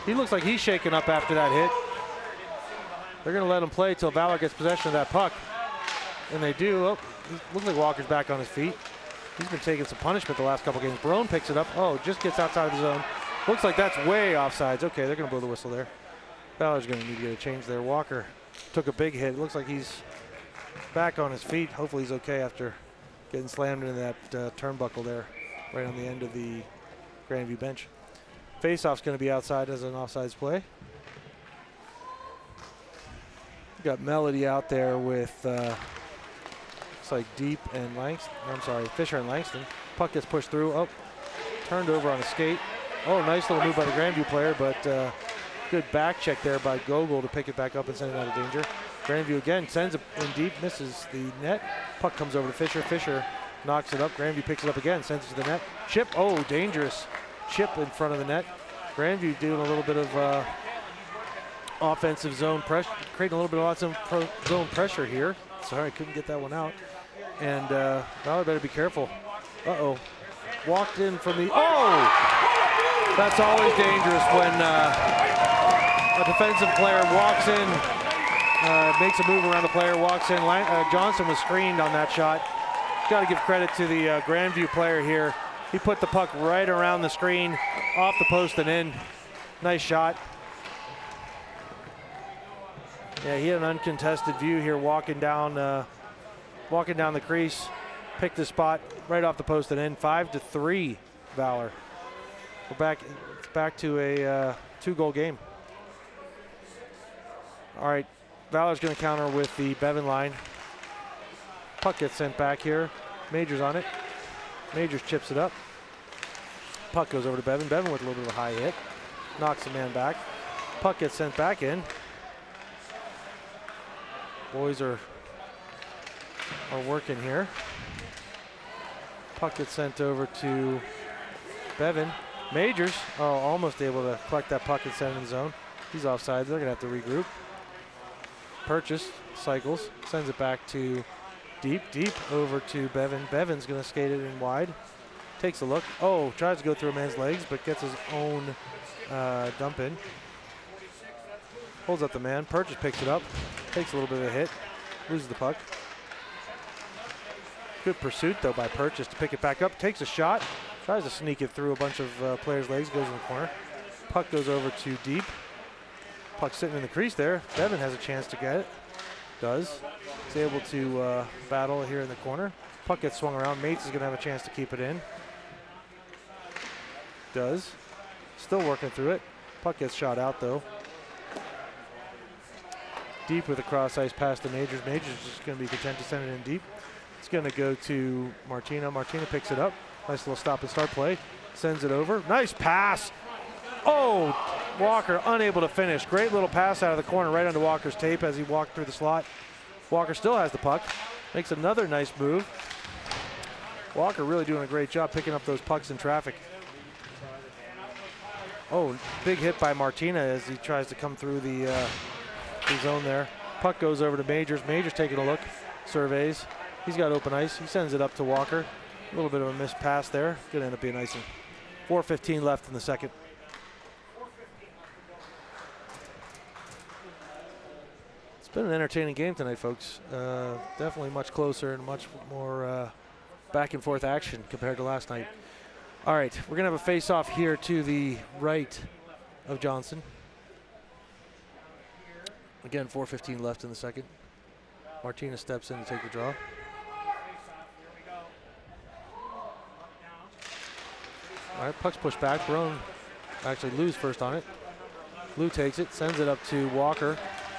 He looks like he's shaken up after that hit. They're going to let him play till Valor gets possession of that puck. And they do. Oh, looks like Walker's back on his feet. He's been taking some punishment the last couple games. Barone picks it up. Oh, just gets outside of the zone. Looks like that's way offsides. Okay, they're going to blow the whistle there. Valor's going to need to get a change there. Walker took a big hit. It looks like he's back on his feet. Hopefully he's okay after getting slammed into that turnbuckle there right on the end of the Grandview bench. Face-off's going to be outside as an offsides play. Got Melody out there with looks like Deep and Langston. I'm sorry, Fisher and Langston. Puck gets pushed through. Oh, turned over on a skate. Oh, nice little move by the Grandview player, but good back check there by Gogol to pick it back up and send it out of danger. Grandview again sends it in deep, misses the net. Puck comes over to Fisher. Fisher knocks it up. Grandview picks it up again, sends it to the net. Chip, oh, dangerous chip in front of the net. Grandview doing a little bit of offensive zone pressure, creating a little bit of zone pressure here. Sorry, couldn't get that one out. And Valor better be careful. Uh-oh. Walked in from the, oh! That's always dangerous when a defensive player walks in, makes a move around the player, walks in. Johnson was screened on that shot. Got to give credit to the Grandview player here. He put the puck right around the screen, off the post and in. Nice shot. Yeah, he had an uncontested view here, walking down the crease, picked his spot right off the post and in. 5-3, Valor. We're back. It's back to a 2-goal game. All right, Valor's going to counter with the Bevan line. Puck gets sent back here. Majors on it. Majors chips it up. Puck goes over to Bevan. Bevan with a little bit of a high hit. Knocks the man back. Puck gets sent back in. Boys are working here. Puck gets sent over to Bevan. Majors, almost able to collect that puck and send it in the zone. He's offside. They're going to have to regroup. Purchase, cycles, sends it back to Deep over to Bevan. Bevan's going to skate it in wide. Takes a look. Oh, tries to go through a man's legs, but gets his own dump in. Holds up the man. Purchase picks it up. Takes a little bit of a hit. Loses the puck. Good pursuit, though, by Purchase to pick it back up. Takes a shot. Tries to sneak it through a bunch of players' legs. Goes in the corner. Puck goes over to Deep. Puck sitting in the crease there. Bevan has a chance to get it. Does. He's able to battle here in the corner. Puck gets swung around. Mates is going to have a chance to keep it in. Does. Still working through it. Puck gets shot out, though. Deep with a cross ice pass to Majors. Majors is just going to be content to send it in deep. It's going to go to Martina. Martina picks it up. Nice little stop and start play. Sends it over. Nice pass. Oh, Walker unable to finish. Great little pass out of the corner right onto Walker's tape as he walked through the slot. Walker still has the puck. Makes another nice move. Walker really doing a great job picking up those pucks in traffic. Oh, big hit by Martina as he tries to come through the zone there. Puck goes over to Majors. Majors taking a look, surveys. He's got open ice. He sends it up to Walker. A little bit of a missed pass there. Could end up being icing. 4:15 left in the second. It's been an entertaining game tonight, folks. Definitely much closer and much more back and forth action compared to last night. All right, we're gonna have a face-off here to the right of Johnson. Again, 4:15 left in the second. Martina steps in to take the draw. All right, puck's pushed back. Barone, actually Lou's first on it. Lou takes it, sends it up to Walker.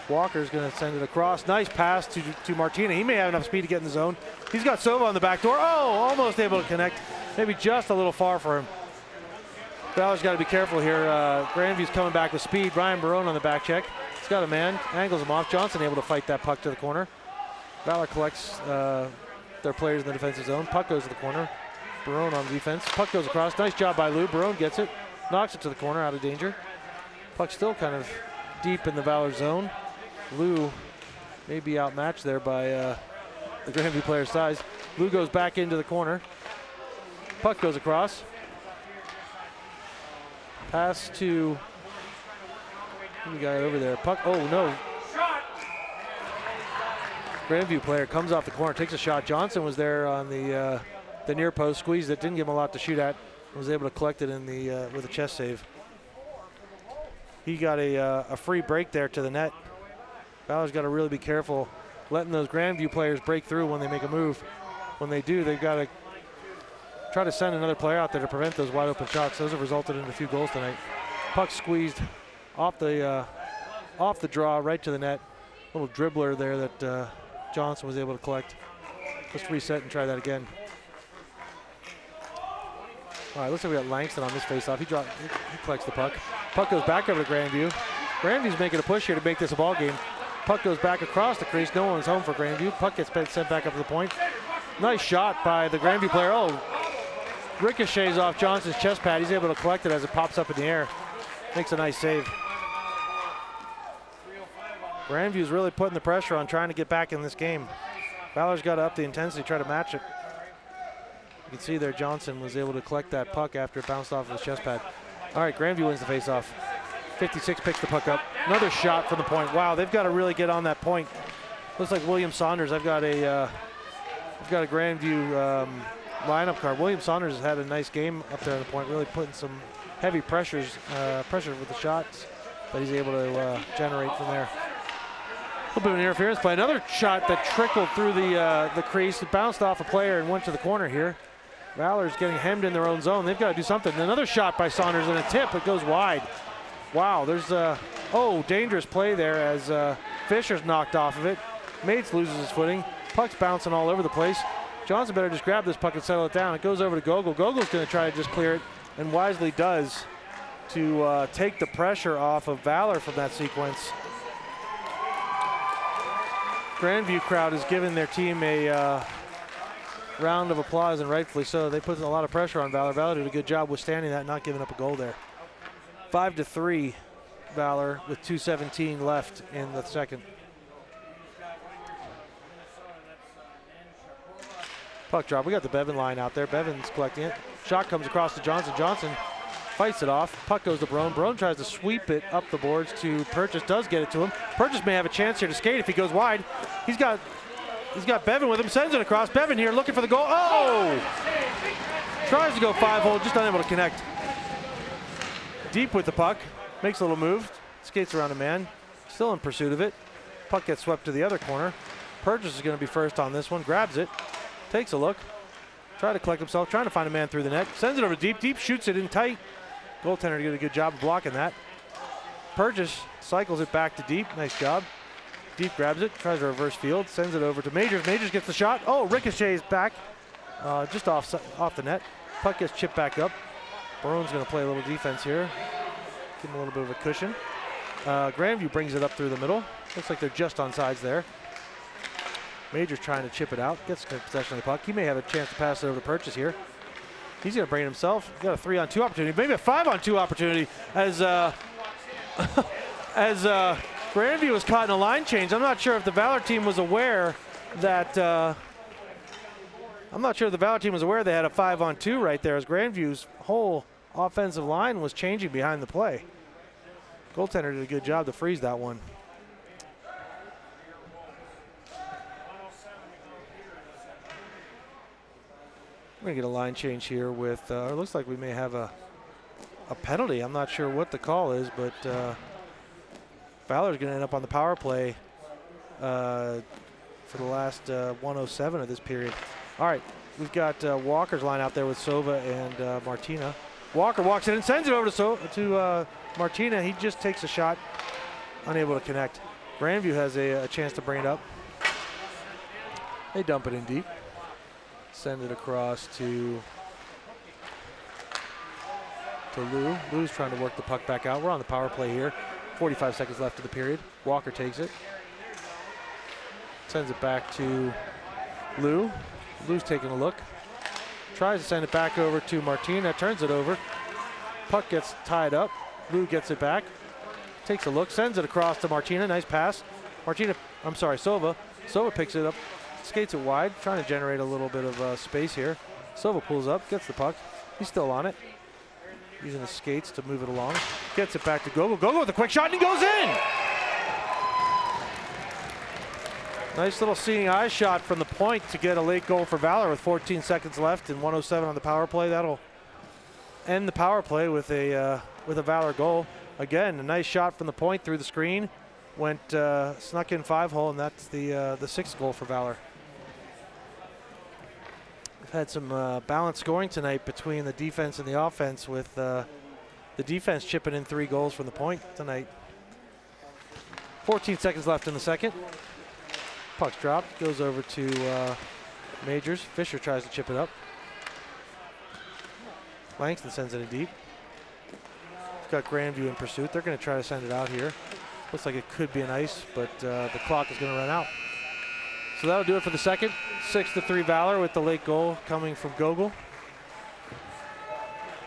Walker's gonna send it across. Nice pass to Martina. He may have enough speed to get in the zone. He's got Sova on the back door. Oh, almost able to connect. Maybe just a little far for him. Valor's got to be careful here. Grandview's coming back with speed. Brian Barone on the back check. He's got a man, angles him off. Johnson able to fight that puck to the corner. Valor collects their players in the defensive zone. Puck goes to the corner. Barone on defense. Puck goes across. Nice job by Lou. Barone gets it. Knocks it to the corner out of danger. Puck still kind of deep in the Valor zone. Lou may be outmatched there by the Grandview player's size. Lou goes back into the corner. Puck goes across. Pass to, who we got over there? Puck, oh no. Grandview player comes off the corner, takes a shot. Johnson was there on the near post, squeezed it, didn't give him a lot to shoot at. Was able to collect it in the with a chest save. He got a free break there to the net. Valor's got to really be careful letting those Grandview players break through when they make a move. When they do, they've got to try to send another player out there to prevent those wide open shots. Those have resulted in a few goals tonight. Puck squeezed off the draw right to the net. Little dribbler there that Johnson was able to collect. Let's reset and try that again. All right, looks like we got Langston on this faceoff. He collects the puck. Puck goes back over to Grandview. Grandview's making a push here to make this a ball game. Puck goes back across the crease. No one's home for Grandview. Puck gets sent back up to the point. Nice shot by the Grandview player. Oh, ricochets off Johnson's chest pad. He's able to collect it as it pops up in the air. Makes a nice save. Grandview's really putting the pressure on trying to get back in this game. Valor's got to up the intensity, try to match it. You can see there Johnson was able to collect that puck after it bounced off of his chest pad. All right, Grandview wins the faceoff. 56 picks the puck up. Another shot from the point. Wow, they've got to really get on that point. Looks like William Saunders. I've got a Grandview lineup card. William Saunders has had a nice game up there on the point, really putting some heavy pressure with the shots that he's able to generate from there. A little bit of an interference play. Another shot that trickled through the crease. It bounced off a player and went to the corner here. Valor's getting hemmed in their own zone. They've got to do something. Another shot by Saunders and a tip. It goes wide. Wow, there's dangerous play there as Fisher's knocked off of it. Mates loses his footing. Puck's bouncing all over the place. Johnson better just grab this puck and settle it down. It goes over to Gogol. Gogol's going to try to just clear it, and wisely does to take the pressure off of Valor from that sequence. Grandview crowd has given their team a round of applause, and rightfully so. They put a lot of pressure on Valor. Valor did a good job withstanding that, not giving up a goal there. 5-3 Valor with 2:17 left in the second. Puck drop. We got the Bevan line out there. Bevan's collecting it. Shot comes across to Johnson. Johnson fights it off. Puck goes to Brown. Brown tries to sweep it up the boards to Purchase. Does get it to him. Purchase may have a chance here to skate if he goes wide. He's got Bevan with him. Sends it across. Bevan here looking for the goal. Oh! Tries to go 5-hole. Just unable to connect. Deep with the puck. Makes a little move. Skates around a man. Still in pursuit of it. Puck gets swept to the other corner. Purchase is going to be first on this one. Grabs it. Takes a look. Try to collect himself. Trying to find a man through the net. Sends it over deep. Deep shoots it in tight. Goaltender did a good job of blocking that. Purchase cycles it back to Deep. Nice job. Deep grabs it. Tries to reverse field. Sends it over to Majors. Majors gets the shot. Oh, ricochets back. Just off the net. Puck gets chipped back up. Baron's going to play a little defense here. Give him a little bit of a cushion. Grandview brings it up through the middle. Looks like they're just on sides there. Major's trying to chip it out. Gets possession of the puck. He may have a chance to pass it over to Purchase here. He's going to bring it himself. He's got a 3-on-2 opportunity. Maybe a 5-on-2 opportunity as Grandview was caught in a line change. I'm not sure if the Valor team was aware that they had a 5-on-2 right there as Grandview's whole offensive line was changing behind the play. Goaltender did a good job to freeze that one. We're going to get a line change here with, it looks like we may have a penalty. I'm not sure what the call is, but Valor's going to end up on the power play for the last 1:07 of this period. All right, we've got Walker's line out there with Sova and Martina. Walker walks in and sends it over to Martina. He just takes a shot, unable to connect. Grandview has a chance to bring it up. They dump it in deep. Send it across to Lou. Lou's trying to work the puck back out. We're on the power play here. 45 seconds left of the period. Walker takes it. Sends it back to Lou. Lou's taking a look. Tries to send it back over to Martina. Turns it over. Puck gets tied up. Lou gets it back. Takes a look. Sends it across to Martina. Nice pass. Sova. Sova picks it up. Skates it wide, trying to generate a little bit of space here. Silva pulls up, gets the puck. He's still on it. Using his skates to move it along. Gets it back to Gogol. Gogol with a quick shot, and he goes in! Nice little seeing eye shot from the point to get a late goal for Valor with 14 seconds left and 1:07 on the power play. That'll end the power play with a Valor goal. Again, a nice shot from the point through the screen. Went snuck in 5-hole, and that's the 6th goal for Valor. We've had some balanced scoring tonight between the defense and the offense, with the defense chipping in 3 goals from the point tonight. 14 seconds left in the second. Puck's dropped, goes over to Majors. Fisher tries to chip it up. Langston sends it in deep. We've got Grandview in pursuit. They're going to try to send it out here. Looks like it could be an ice, but the clock is going to run out. So that'll do it for the second. 6-3 Valor, with the late goal coming from Gogol.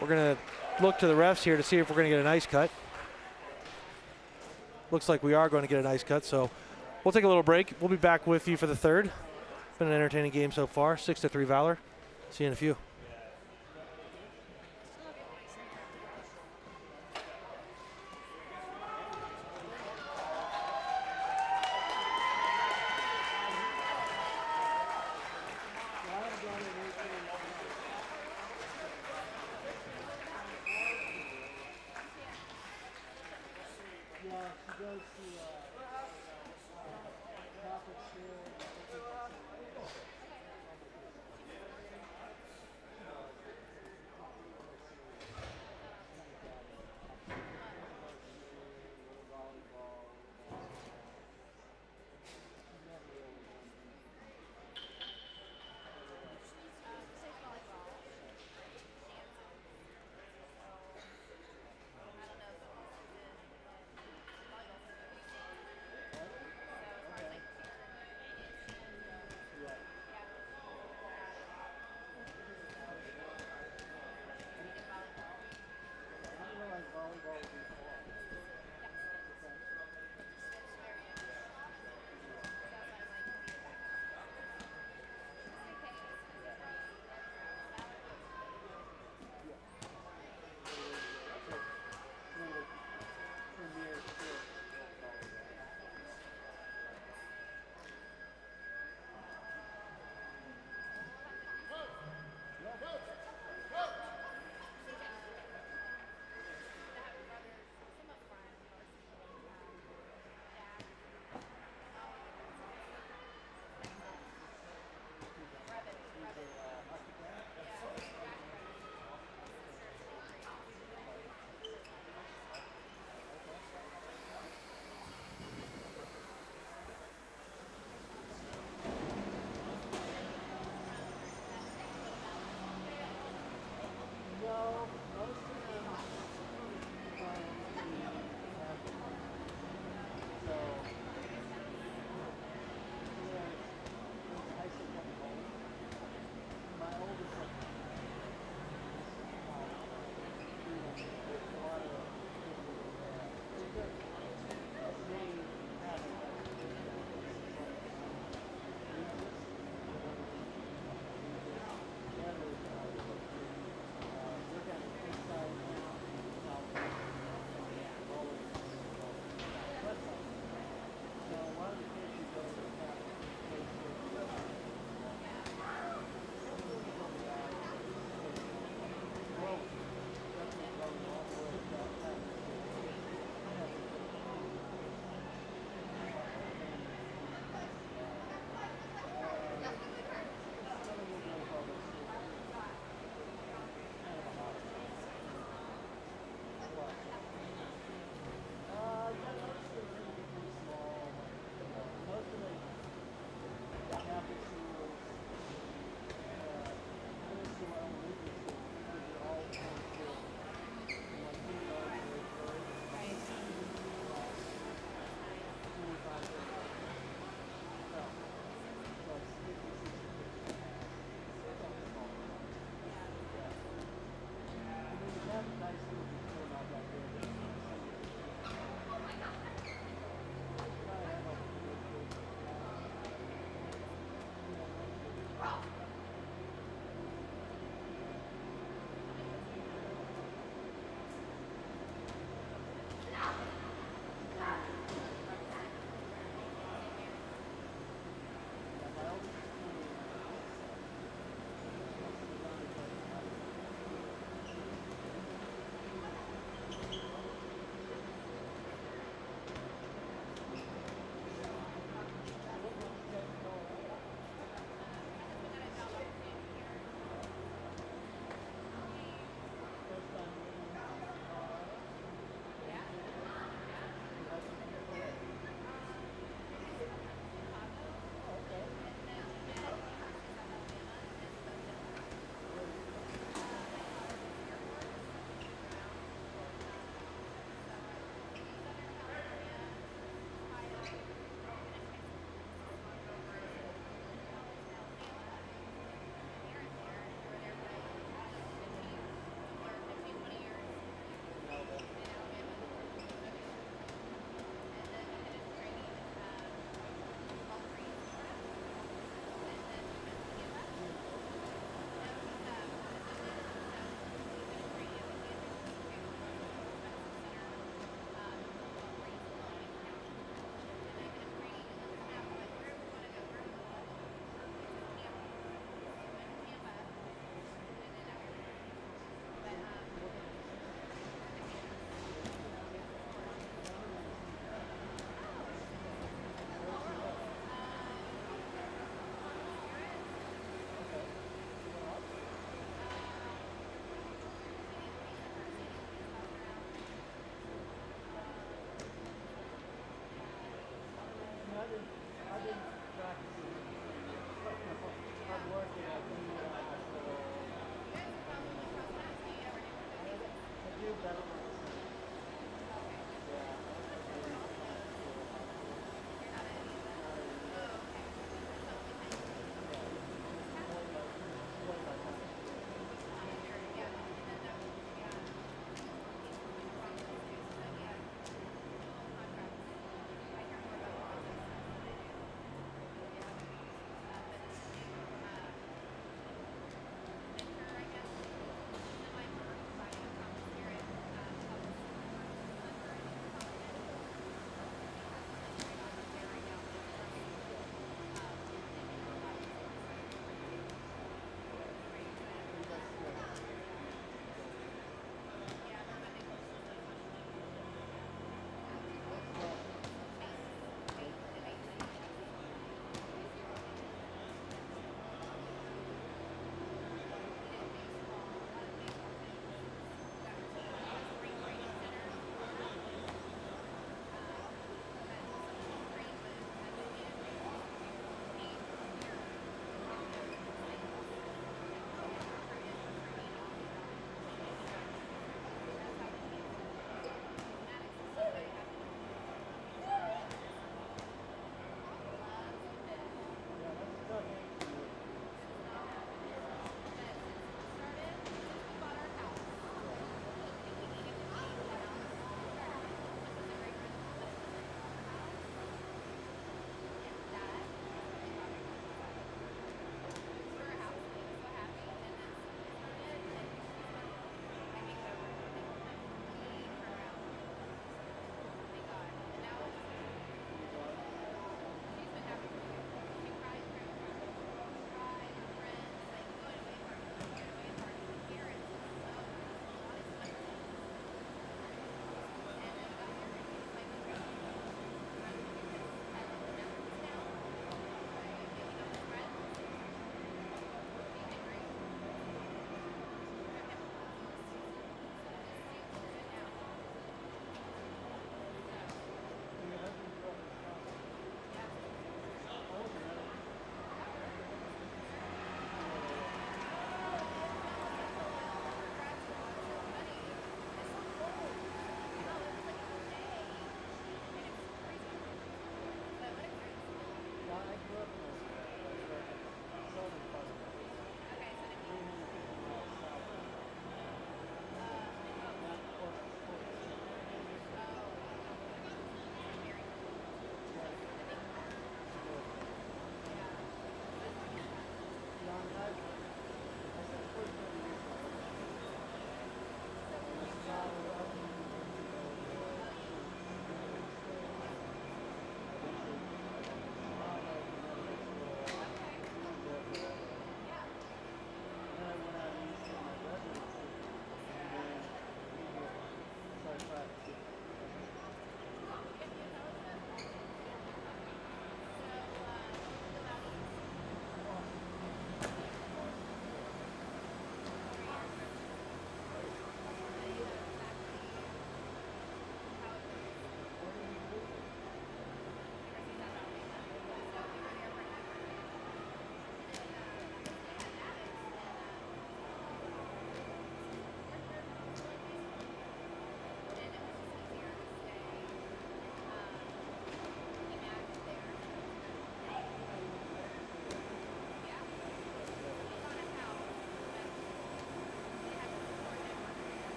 We're going to look to the refs here to see if we're going to get an ice cut. Looks like we are going to get an ice cut, so we'll take a little break. We'll be back with you for the third. It's been an entertaining game so far. 6-3 Valor. See you in a few.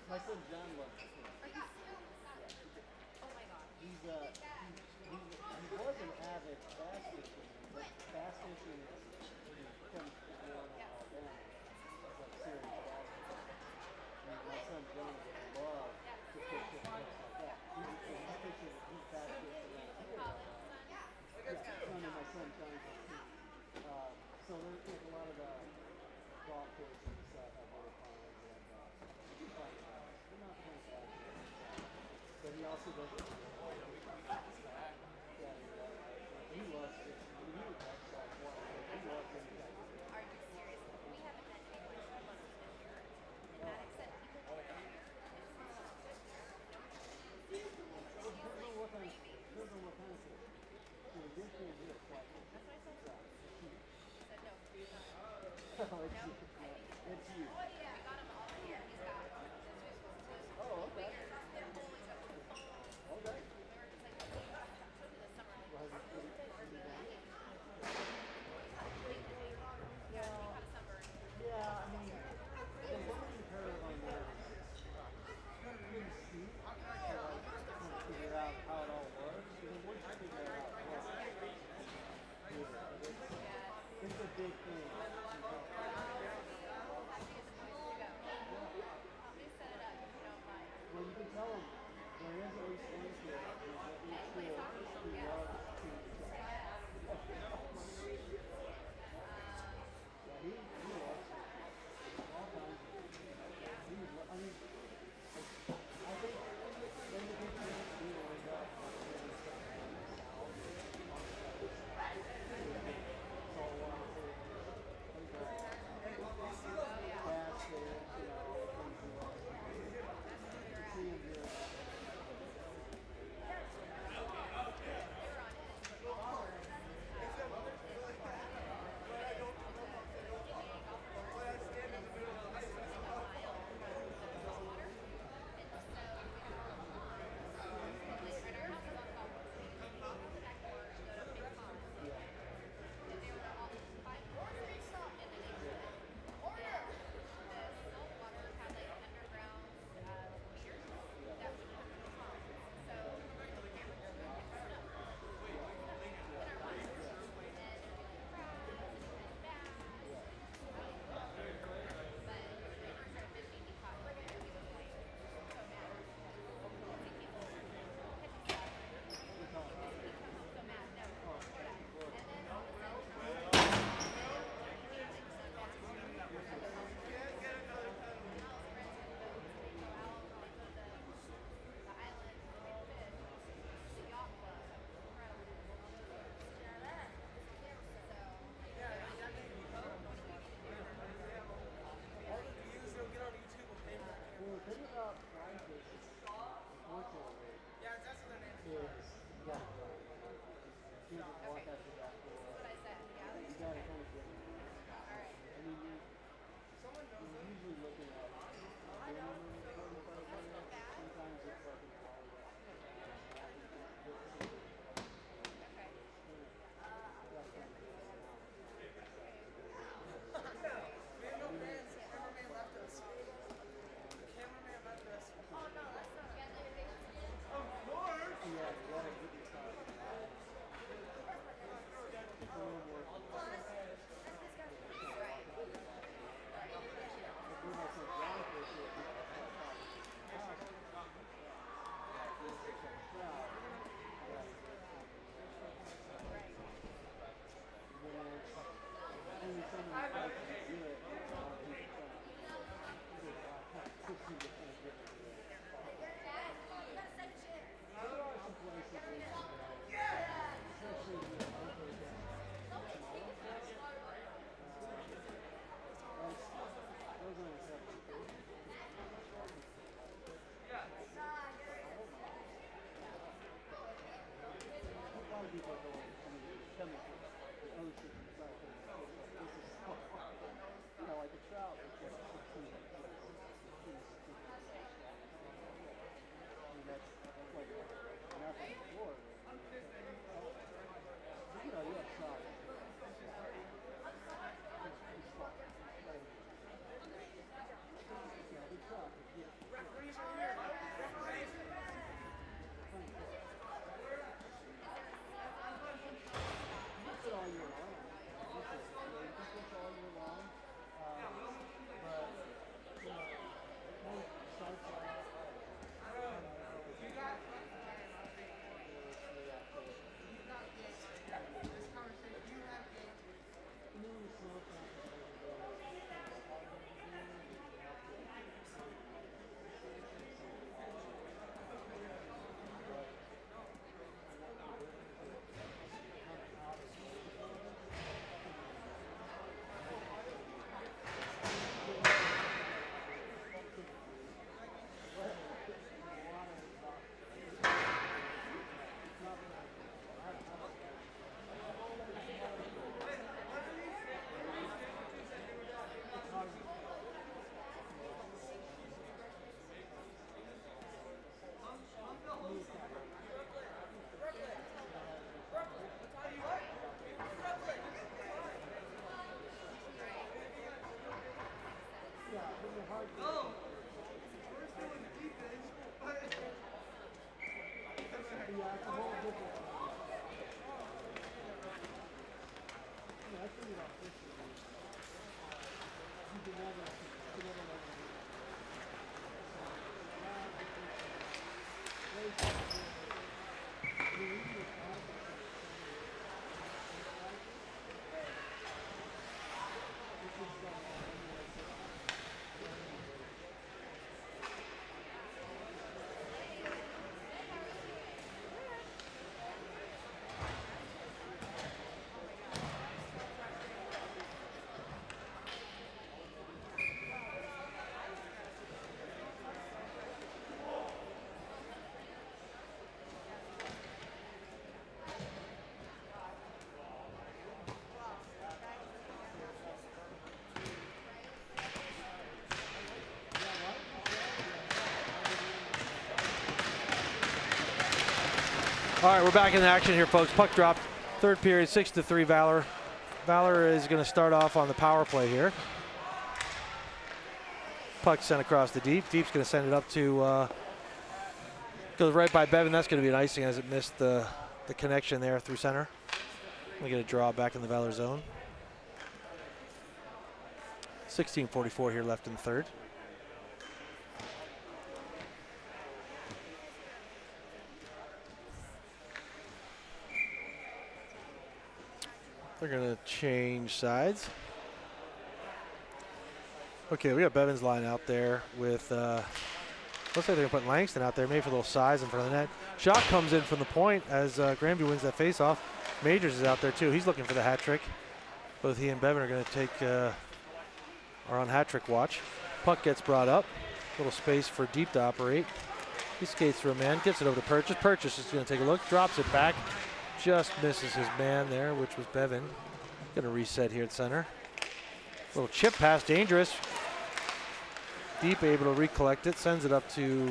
My son John loves this one. Are you serious? Yeah. Oh my god. He was an avid bass fisherman, but bass fishing comes from Alabama. It's like serious bass fishing. And my son John would love to fish with stuff like that. He's fishing, he's bass fishing around here. Yeah, son and my son Johnny. So there's like a lot of the golf courses. but he also does it. Yeah, he loves it. He was like one. He loves it. Are you serious? We haven't had anyone who loves it here. And Maddox said people go there. Depends on what kind of fish. Depends on what kind of fish. So the good thing is like That's what I said. yeah, it's huge. He said no. It's not. Oh, it's huge. It's huge. Oh yeah. We got him all here. He's got it. Oh, okay. They're always up to the phone. Okay. They were just like, hey, told me this summer. Like, Well, has he put it down? yeah, he caught a sunburn. Yeah, I mean, the learning curve on that is pretty steep to like kind of figure out how it all works. And then once you figure it out, it's a big thing. All right, we're back in action here, folks. Puck dropped. Third period, 6-3 Valor. Valor is going to start off on the power play here. Puck sent across the deep. Deep's going to send it up to, goes right by Bevan. That's going to be an icing as it missed the connection there through center. We get a draw back in the Valor zone. 16:44 here left in the third. They're going to change sides. Okay, we got Bevan's line out there with, looks like they're going to put Langston out there, maybe for a little size in front of the net. Shot comes in from the point as Grandview wins that faceoff. Majors is out there too. He's looking for the hat trick. Both he and Bevan are going to take, are on hat trick watch. Puck gets brought up. Little space for Deep to operate. He skates through a man, gets it over to Purchase. Purchase is going to take a look, drops it back. Just misses his man there, which was Bevan. Going to reset here at center. Little chip pass, dangerous. Deep able to recollect it, sends it up to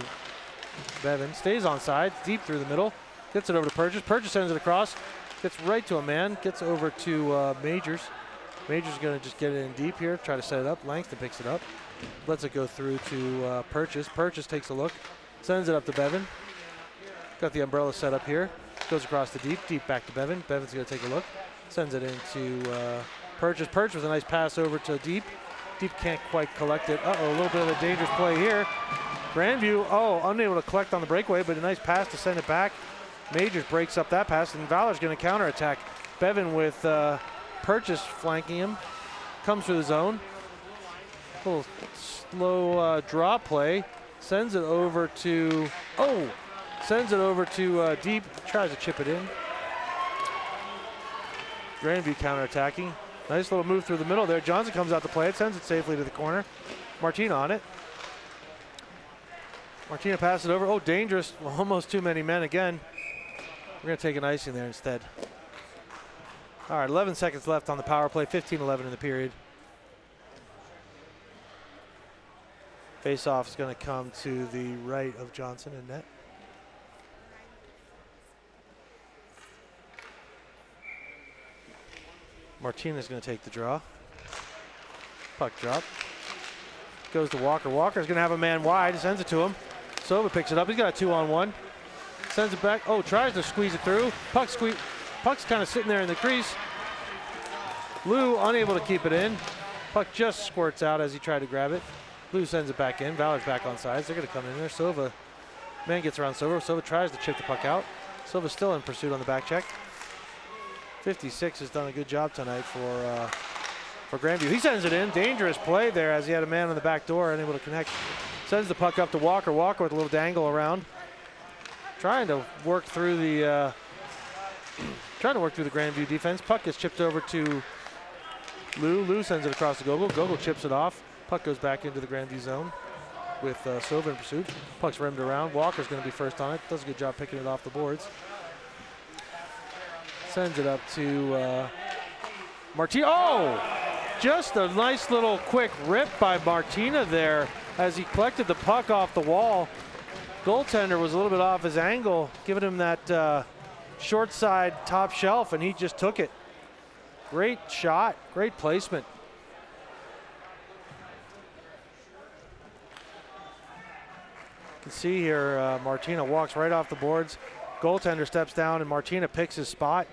Bevan. Stays on side, Deep through the middle. Gets it over to Purchase. Purchase sends it across. Gets right to a man, gets over to Majors. Majors is going to just get it in deep here, try to set it up. Langston picks it up. Lets it go through to Purchase. Purchase takes a look, sends it up to Bevan. Got the umbrella set up here. Goes across the deep, Deep back to Bevan. Bevan's going to take a look, sends it into Purchase. Purchase with a nice pass over to Deep. Deep can't quite collect it. Uh-oh, a little bit of a dangerous play here. Grandview, unable to collect on the breakaway, but a nice pass to send it back. Majors breaks up that pass, and Valor's going to counterattack. Bevan with Purchase flanking him. Comes through the zone. A little slow draw play. Sends it over to, Deep. Tries to chip it in. Grandview counterattacking. Nice little move through the middle there. Johnson comes out to play it, sends it safely to the corner. Martina on it. Martina passes it over. Oh, dangerous. Almost too many men again. We're going to take an icing there instead. All right, 11 seconds left on the power play. 15-11 in the period. Face-off is going to come to the right of Johnson in net. Martinez going to take the draw. Puck drop. Goes to Walker. Walker's going to have a man wide. Sends it to him. Sova picks it up. He's got a 2-on-1. Sends it back. Oh, tries to squeeze it through. Puck's kind of sitting there in the crease. Lou unable to keep it in. Puck just squirts out as he tried to grab it. Lou sends it back in. Valor's back on sides. They're going to come in there. Sova, man gets around Sova. Sova tries to chip the puck out. Sova's still in pursuit on the back check. 56 has done a good job tonight for Grandview. He sends it in. Dangerous play there as he had a man on the back door, unable to connect. Sends the puck up to Walker. Walker with a little dangle around. Trying to work through the Grandview defense. Puck gets chipped over to Lou. Lou sends it across to Gogol. Gogol chips it off. Puck goes back into the Grandview zone with Silva in pursuit. Puck's rimmed around. Walker's going to be first on it. Does a good job picking it off the boards. Sends it up to Martina. Oh! Just a nice little quick rip by Martina there as he collected the puck off the wall. Goaltender was a little bit off his angle, giving him that short side top shelf, and he just took it. Great shot, great placement. can see here, Martina walks right off the boards. Goaltender steps down, and Martina picks his spot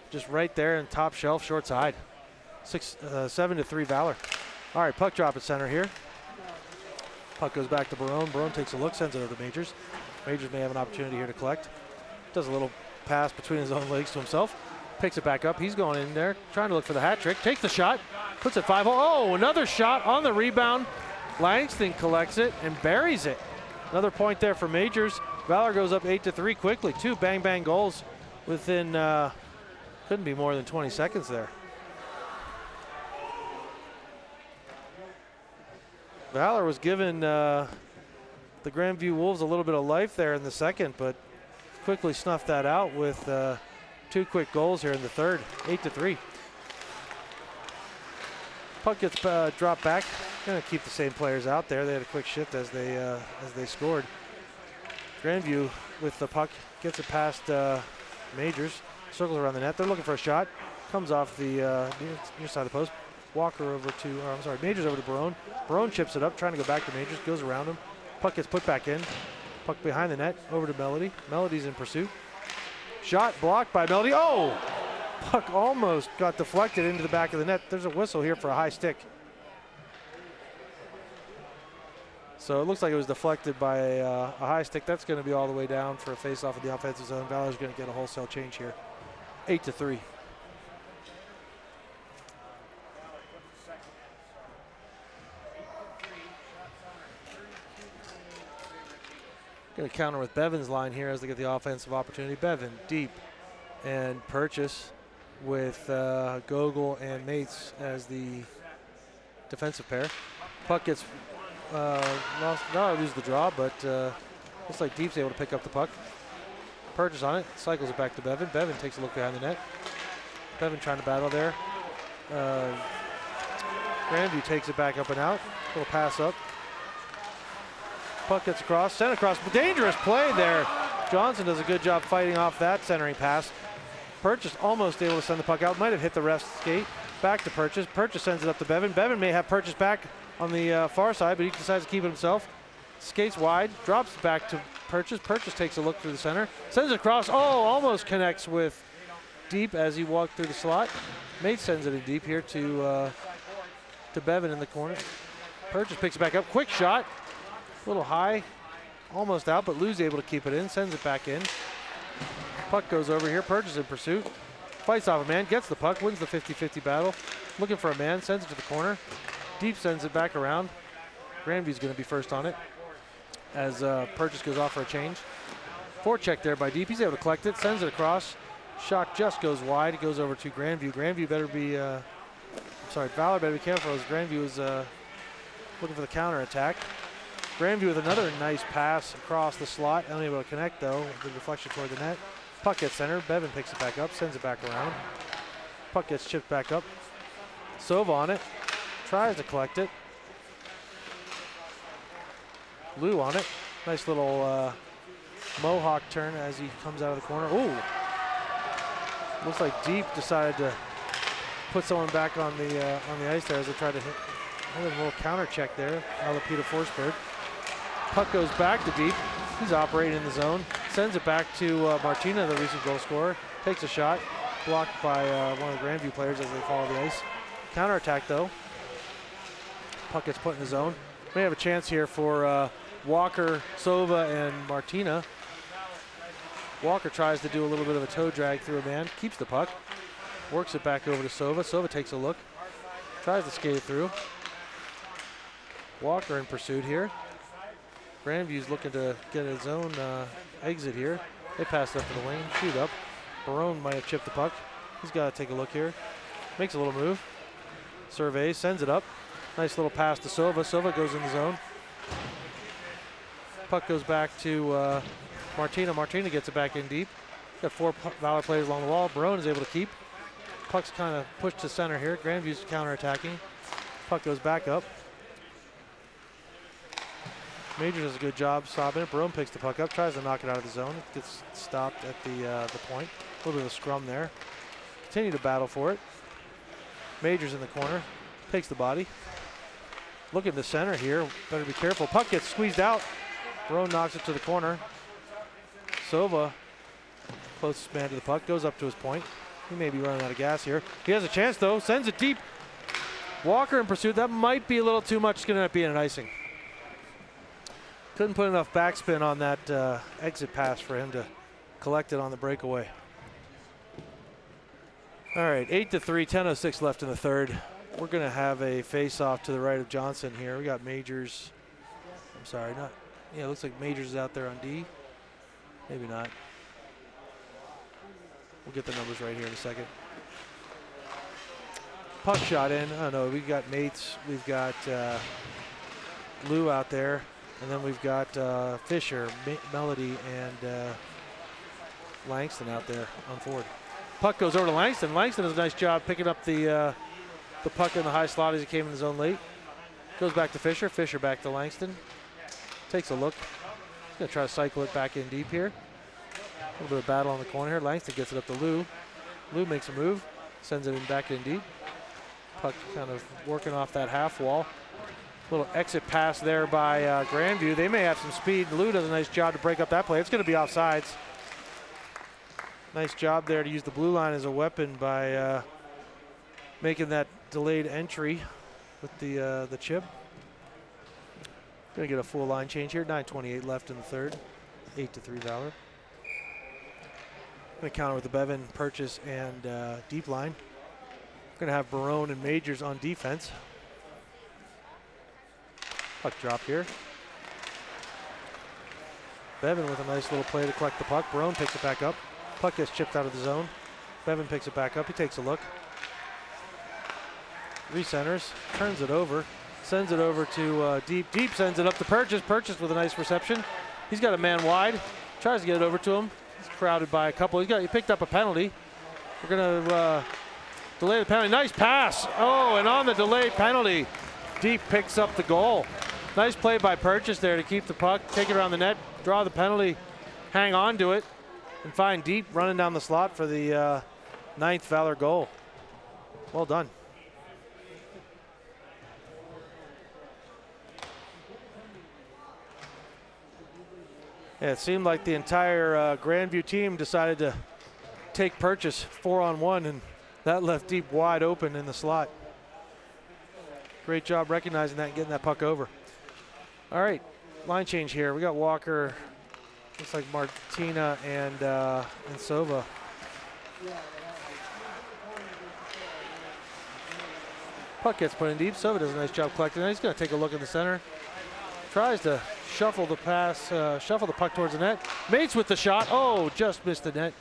just right there in top shelf, short side. 7-3 Valor. All right, puck drop at center here. Puck goes back to Barone. Barone takes a look, sends it over to Majors. Majors may have an opportunity here to collect. Does a little pass between his own legs to himself. Picks it back up. He's going in there, trying to look for the hat trick. Takes the shot, puts it 5-0. Oh, another shot on the rebound. Langston collects it and buries it. Another point there for Majors. Valor goes up 8-3 quickly. 2 bang-bang goals within, couldn't be more than 20 seconds there. Valor was giving the Grandview Wolves a little bit of life there in the second, but quickly snuffed that out with 2 quick goals here in the third. 8-3. Puck gets dropped back. Gonna keep the same players out there. They had a quick shift as they scored. Grandview with the puck gets it past Majors. Circles around the net. They're looking for a shot. Comes off the near side of the post. Walker over to, Majors over to Barone. Barone chips it up, trying to go back to Majors. Goes around him. Puck gets put back in. Puck behind the net, over to Melody. Melody's in pursuit. Shot blocked by Melody. Oh! Puck almost got deflected into the back of the net. There's a whistle here for a high stick. So it looks like it was deflected by a high stick. That's going to be all the way down for a face-off of the offensive zone. Valor's going to get a wholesale change here. 8-3. Going to counter with Bevan's line here as they get the offensive opportunity. Bevan deep and Purchase with Gogol and Mates as the defensive pair. Puck gets lost. No, lose the draw, but looks like Deep's able to pick up the puck. Purchase on it, cycles it back to Bevan. Bevan takes a look behind the net. Bevan trying to battle there. Grandview takes it back up and out. Little pass up. Puck gets across, sent across. Dangerous play there. Johnson does a good job fighting off that centering pass. Purchase almost able to send the puck out. Might have hit the ref's skate. Back to Purchase. Purchase sends it up to Bevan. Bevan may have Purchase back on the far side, but he decides to keep it himself. Skates wide, drops back to Purchase. Purchase takes a look through the center. Sends it across. Oh, almost connects with Deep as he walked through the slot. Mate sends it in deep here to Bevan in the corner. Purchase picks it back up. Quick shot. A little high. Almost out, but Lou's able to keep it in. Sends it back in. Puck goes over here. Purchase in pursuit. Fights off a man. Gets the puck. Wins the 50-50 battle. Looking for a man. Sends it to the corner. Deep sends it back around. Grandview's going to be first on it as Purchase goes off for a change. Forecheck there by Deep. He's able to collect it. Sends it across. Shot just goes wide. It goes over to Grandview. Grandview better be, Valor better be careful as Grandview is looking for the counter attack. Grandview with another nice pass across the slot. Unable to connect though. The deflection toward the net. Puck gets centered. Bevan picks it back up. Sends it back around. Puck gets chipped back up. Sova on it. Tries to collect it. Lou on it. Nice little mohawk turn as he comes out of the corner. Ooh. Looks like Deep decided to put someone back on the ice there as they tried to hit a little counter check there. Alapita Forsberg. Puck goes back to Deep. He's operating in the zone. Sends it back to Martina, the recent goal scorer. Takes a shot. Blocked by one of the Grandview players as they follow the ice. Counter attack though. Puck gets put in the zone. May have a chance here for Walker, Sova, and Martina. Walker tries to do a little bit of a toe drag through a man. Keeps the puck. Works it back over to Sova. Sova takes a look. Tries to skate it through. Walker in pursuit here. Grandview's looking to get his own exit here. They pass it up to the lane. Shoot up. Barone might have chipped the puck. He's got to take a look here. Makes a little move. Surveys. Sends it up. Nice little pass to Sova. Sova goes in the zone. Puck goes back to Martina. Martina gets it back in deep. Got 4 Valor players along the wall. Barone is able to keep. Puck's kind of pushed to center here. Grandview's counter-attacking. Puck goes back up. Major does a good job stopping it. Barone picks the puck up, tries to knock it out of the zone. It gets stopped at the point. A little bit of a scrum there. Continue to battle for it. Major's in the corner. Takes the body. Looking to center here. Better be careful. Puck gets squeezed out. Barone knocks it to the corner. Sova, closest man to the puck, goes up to his point. He may be running out of gas here. He has a chance though, sends it deep. Walker in pursuit. That might be a little too much. It's going to end up being an icing. Couldn't put enough backspin on that exit pass for him to collect it on the breakaway. All right, 8-3, 10:06 left in the third. We're going to have a face-off to the right of Johnson here. We got Majors. I'm sorry, not. Yeah, it looks like Majors is out there on D. Maybe not. We'll get the numbers right here in a second. Puck shot in. Oh no, we got Mates. We've got Lou out there, and then we've got Fisher, Melody, and Langston out there on forward. Puck goes over to Langston. Langston does a nice job picking up the puck in the high slot as he came in the zone late. Goes back to Fisher. Fisher back to Langston. Takes a look. He's going to try to cycle it back in deep here. A little bit of battle on the corner here. Langston gets it up to Lou. Lou makes a move. Sends it in back in deep. Puck kind of working off that half wall. Little exit pass there by Grandview. They may have some speed. Lou does a nice job to break up that play. It's going to be offsides. Nice job there to use the blue line as a weapon by making that delayed entry with the chip. Going to get a full line change here. 9:28 left in the third. 8-3 Valor. Going to counter with the Bevan, Purchase, and deep line. Going to have Barone and Majors on defense. Puck drop here. Bevan with a nice little play to collect the puck. Barone picks it back up. Puck gets chipped out of the zone. Bevan picks it back up. He takes a look. Recenters, turns it over, sends it over to Deep. Deep sends it up to Purchase. Purchase with a nice reception. He's got a man wide. Tries to get it over to him. He's crowded by a couple. He picked up a penalty. We're going to delay the penalty. Nice pass. Oh, and on the delayed penalty, Deep picks up the goal. Nice play by Purchase there to keep the puck, take it around the net, draw the penalty, hang on to it, and find Deep running down the slot for the 9th Valor goal. Well done. Yeah, it seemed like the entire Grandview team decided to take Purchase 4-on-1, and that left Deep wide open in the slot. Great job recognizing that and getting that puck over. All right, line change here. We got Walker, looks like Martina and Sova. Puck gets put in deep. Sova does a nice job collecting it. He's going to take a look in the center. Tries to shuffle the pass, shuffle the puck towards the net. Mates with the shot. Oh, just missed the net.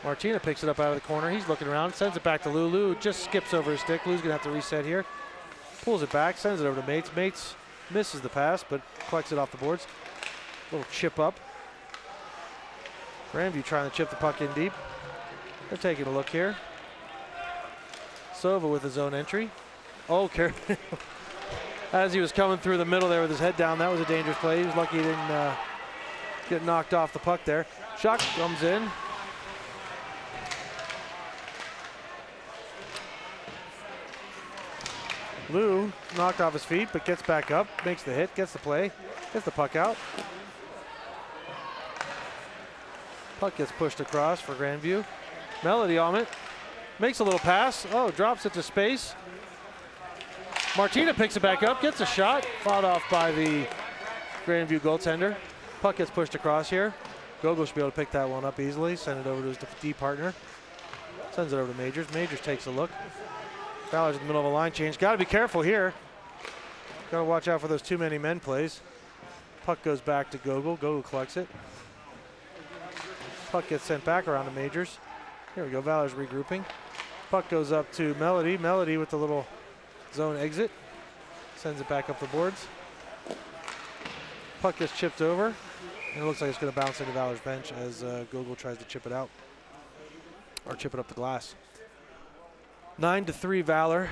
Martina picks it up out of the corner. He's looking around, sends it back to Lou. Lou just skips over his stick. Lou's going to have to reset here. Pulls it back, sends it over to Mates. Mates misses the pass, but collects it off the boards. Little chip up. Grandview trying to chip the puck in deep. They're taking a look here. Sova with his own entry. Oh, careful. As he was coming through the middle there with his head down, that was a dangerous play. He was lucky he didn't get knocked off the puck there. Shot comes in. Lou knocked off his feet, but gets back up, makes the hit, gets the play, gets the puck out. Puck gets pushed across for Grandview. Melody on it, makes a little pass. Oh, drops it to space. Martina picks it back up, gets a shot, fought off by the Grandview goaltender. Puck gets pushed across here. Gogo should be able to pick that one up easily, send it over to his D partner. Sends it over to Majors. Majors takes a look. Valor's in the middle of a line change. Got to be careful here. Got to watch out for those too many men plays. Puck goes back to Gogo. Gogo collects it. Puck gets sent back around to Majors. Here we go. Valor's regrouping. Puck goes up to Melody. Melody with the little zone exit. Sends it back up the boards. Puck gets chipped over. And it looks like it's going to bounce into Valor's bench as Gogo tries to chip it out. Or chip it up the glass. 9-3 Valor.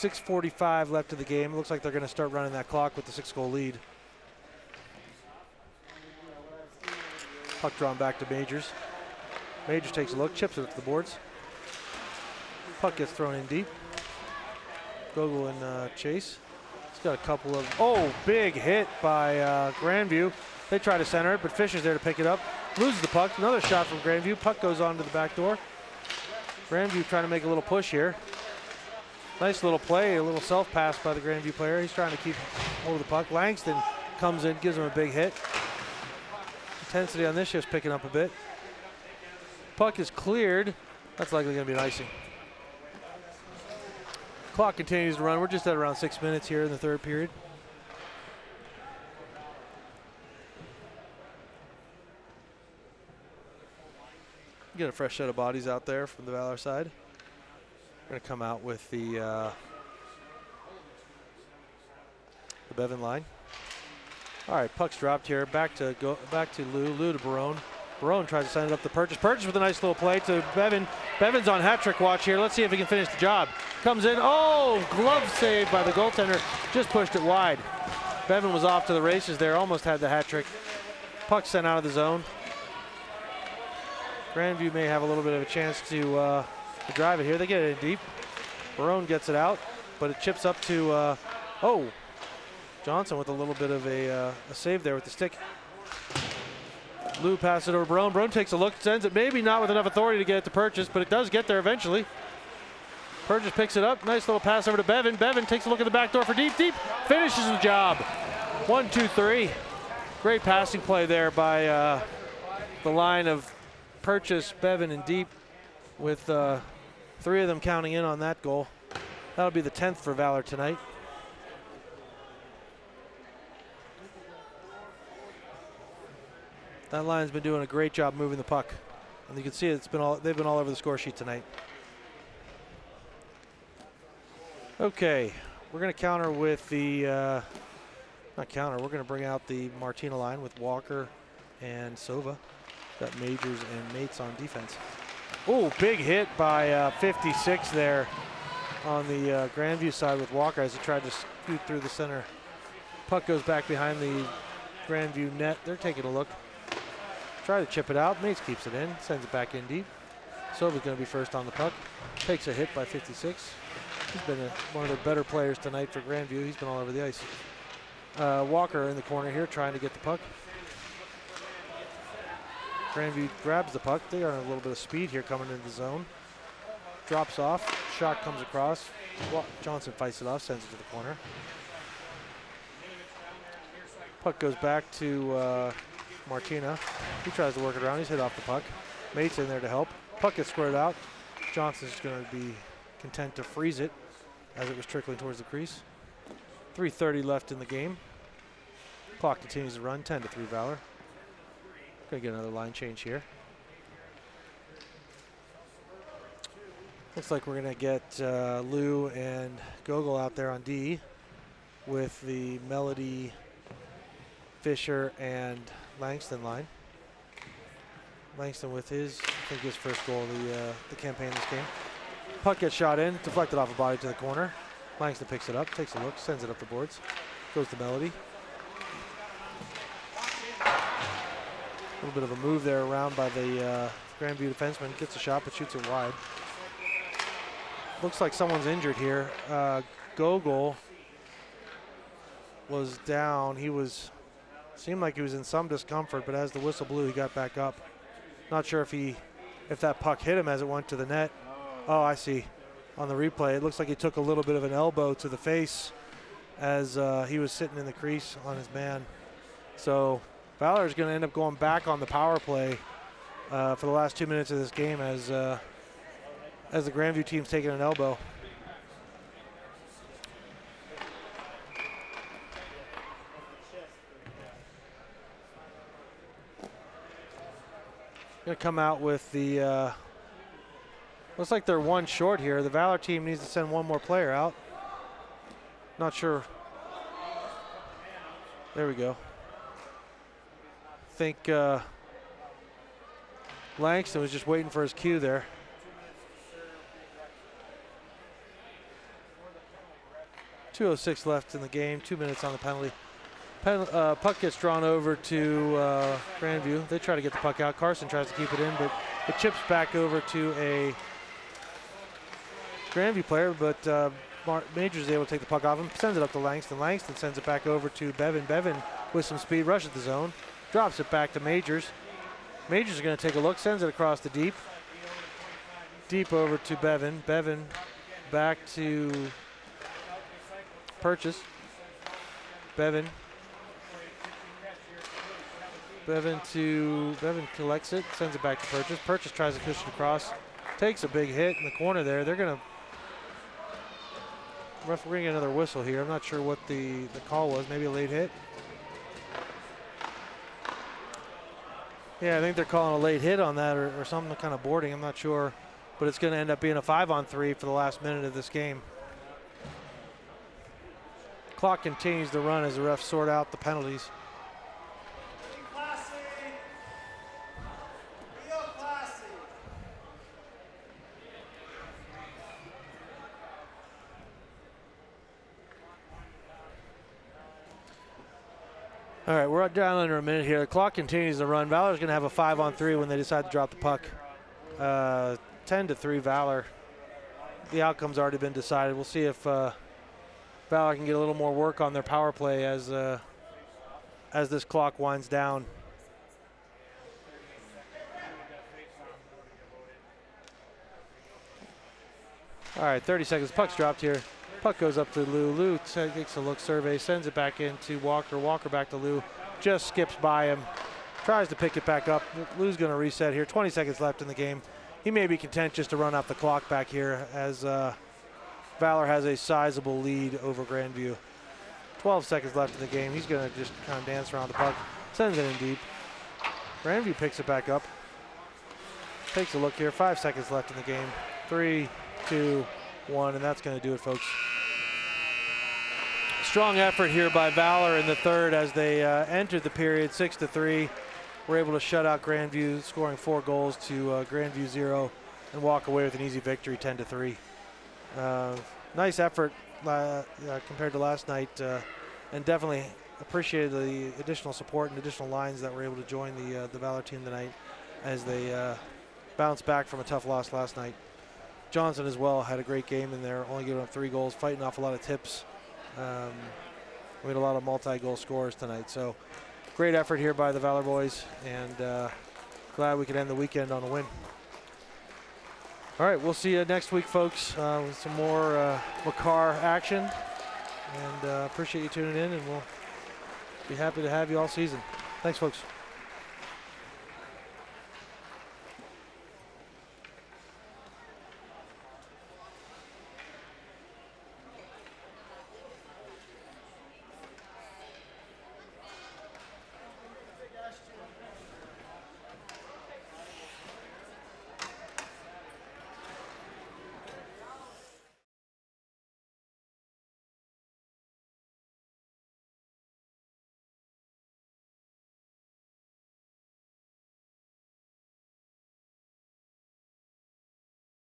6:45 left of the game. It looks like they're going to start running that clock with the 6-goal lead. Puck drawn back to Majors. Majors takes a look, chips it to the boards. Puck gets thrown in deep. Gogo and Chase He's got a couple of, oh, big hit by Grandview. They try to center it, but Fisher's there to pick it up. Loses the puck. Another shot from Grandview. Puck goes on to the back door. Grandview trying to make a little push here. Nice little play, a little self-pass by the Grandview player. He's trying to keep hold of the puck. Langston comes in, gives him a big hit. Intensity on this shift's picking up a bit. Puck is cleared. That's likely going to be an icing. Clock continues to run. We're just at around 6 minutes here in the third period. Get a fresh set of bodies out there from the Valor side. We're going to come out with the Bevan line. All right, puck's dropped here. Back to Lou. Lou to Barone. Barone tries to send it up to Purchase. Purchase with a nice little play to Bevan. Bevan's on hat trick watch here. Let's see if he can finish the job. Comes in. Oh, glove saved by the goaltender. Just pushed it wide. Bevan was off to the races there. Almost had the hat trick. Puck sent out of the zone. Grandview may have a little bit of a chance to drive it here. They get it in deep. Barone gets it out, but it chips up to, Johnson with a little bit of a save there with the stick. Lou passes it over Barone. Barone takes a look, sends it maybe not with enough authority to get it to Purchase, but it does get there eventually. Purchase picks it up. Nice little pass over to Bevan. Bevan takes a look at the back door for deep. Finishes the job. 1, 2, 3. Great passing play there by the line of Purchase, Bevan, and deep, with 3 of them counting in on that goal. That'll be the 10th for Valor tonight. That line's been doing a great job moving the puck, and you can see they've been all over the score sheet tonight. Okay, we're going to counter with the we're going to bring out the Martina line with Walker and Sova. Got Majors and Mates on defense. Oh, big hit by 56 there on the Grandview side with Walker as he tried to scoot through the center. Puck goes back behind the Grandview net. They're taking a look. Try to chip it out. Mates keeps it in, sends it back in deep. Sova's going to be first on the puck. Takes a hit by 56. He's been one of the better players tonight for Grandview. He's been all over the ice. Walker in the corner here trying to get the puck. Grandview grabs the puck. They are on a little bit of speed here coming into the zone. Drops off. Shot comes across. Johnson fights it off, sends it to the corner. Puck goes back to Martina. He tries to work it around. He's hit off the puck. Mate's in there to help. Puck gets squared out. Johnson's going to be content to freeze it as it was trickling towards the crease. 3:30 left in the game. Clock continues to run. 10-3 Valor. Gonna get another line change here. Looks like we're gonna get Lou and Gogol out there on D with the Melody, Fisher, and Langston line. Langston with his, I think his first goal of the campaign this game. Puck gets shot in, deflected off a body to the corner. Langston picks it up, takes a look, sends it up the boards. Goes to Melody. A little bit of a move there around by the Grandview defenseman. Gets a shot but shoots it wide. Looks like someone's injured here. Gogol was down. Seemed like he was in some discomfort, but as the whistle blew, he got back up. Not sure if that puck hit him as it went to the net. Oh, I see. On the replay, it looks like he took a little bit of an elbow to the face as he was sitting in the crease on his man. So Valor is going to end up going back on the power play for the last 2 minutes of this game as the Grandview team's taking an elbow. Going to come out with the, looks like they're one short here. The Valor team needs to send one more player out. Not sure. There we go. I think Langston was just waiting for his cue there. .206 left in the game, 2 minutes on the penalty. Puck gets drawn over to Grandview. They try to get the puck out. Carson tries to keep it in, but it chips back over to a Grandview player, but Majors is able to take the puck off him, sends it up to Langston. Langston sends it back over to Bevan. Bevan with some speed rushes the zone, drops it back to Majors. Majors is going to take a look, sends it across the deep. Deep over to Bevan. Bevan back to Purchase. Bevan collects it, sends it back to Purchase. Purchase tries to push it across, takes a big hit in the corner there. They're going to referee another whistle here. I'm not sure what the call was. Maybe a late hit. Yeah, I think they're calling a late hit on that or some kind of boarding. I'm not sure, but it's going to end up being a 5-on-3 for the last minute of this game. Clock continues to run as the refs sort out the penalties. All right, we're down under a minute here. The clock continues to run. Valor's going to have a 5-on-3 when they decide to drop the puck. 10-3 Valor. The outcome's already been decided. We'll see if Valor can get a little more work on their power play as this clock winds down. All right, 30 seconds. Puck's dropped here. Puck goes up to Lou. Lou takes a look, survey, sends it back into Walker. Walker back to Lou. Just skips by him. Tries to pick it back up. Lou's going to reset here. 20 seconds left in the game. He may be content just to run out the clock back here as Valor has a sizable lead over Grandview. 12 seconds left in the game. He's going to just kind of dance around the puck. Sends it in deep. Grandview picks it back up. Takes a look here. 5 seconds left in the game. 3, 2, 1, and that's going to do it, folks. Strong effort here by Valor in the third as they entered the period 6-3. We're able to shut out Grandview, scoring 4 goals to Grandview 0, and walk away with an easy victory, 10-3. Nice effort compared to last night, and definitely appreciated the additional support and additional lines that were able to join the Valor team tonight as they bounced back from a tough loss last night. Johnson as well had a great game in there, only giving up 3 goals, fighting off a lot of tips. We had a lot of multi-goal scorers tonight, so great effort here by the Valor boys, and glad we could end the weekend on a win. All right, we'll see you next week, folks, with some more Makar action, and appreciate you tuning in, and we'll be happy to have you all season. Thanks, folks.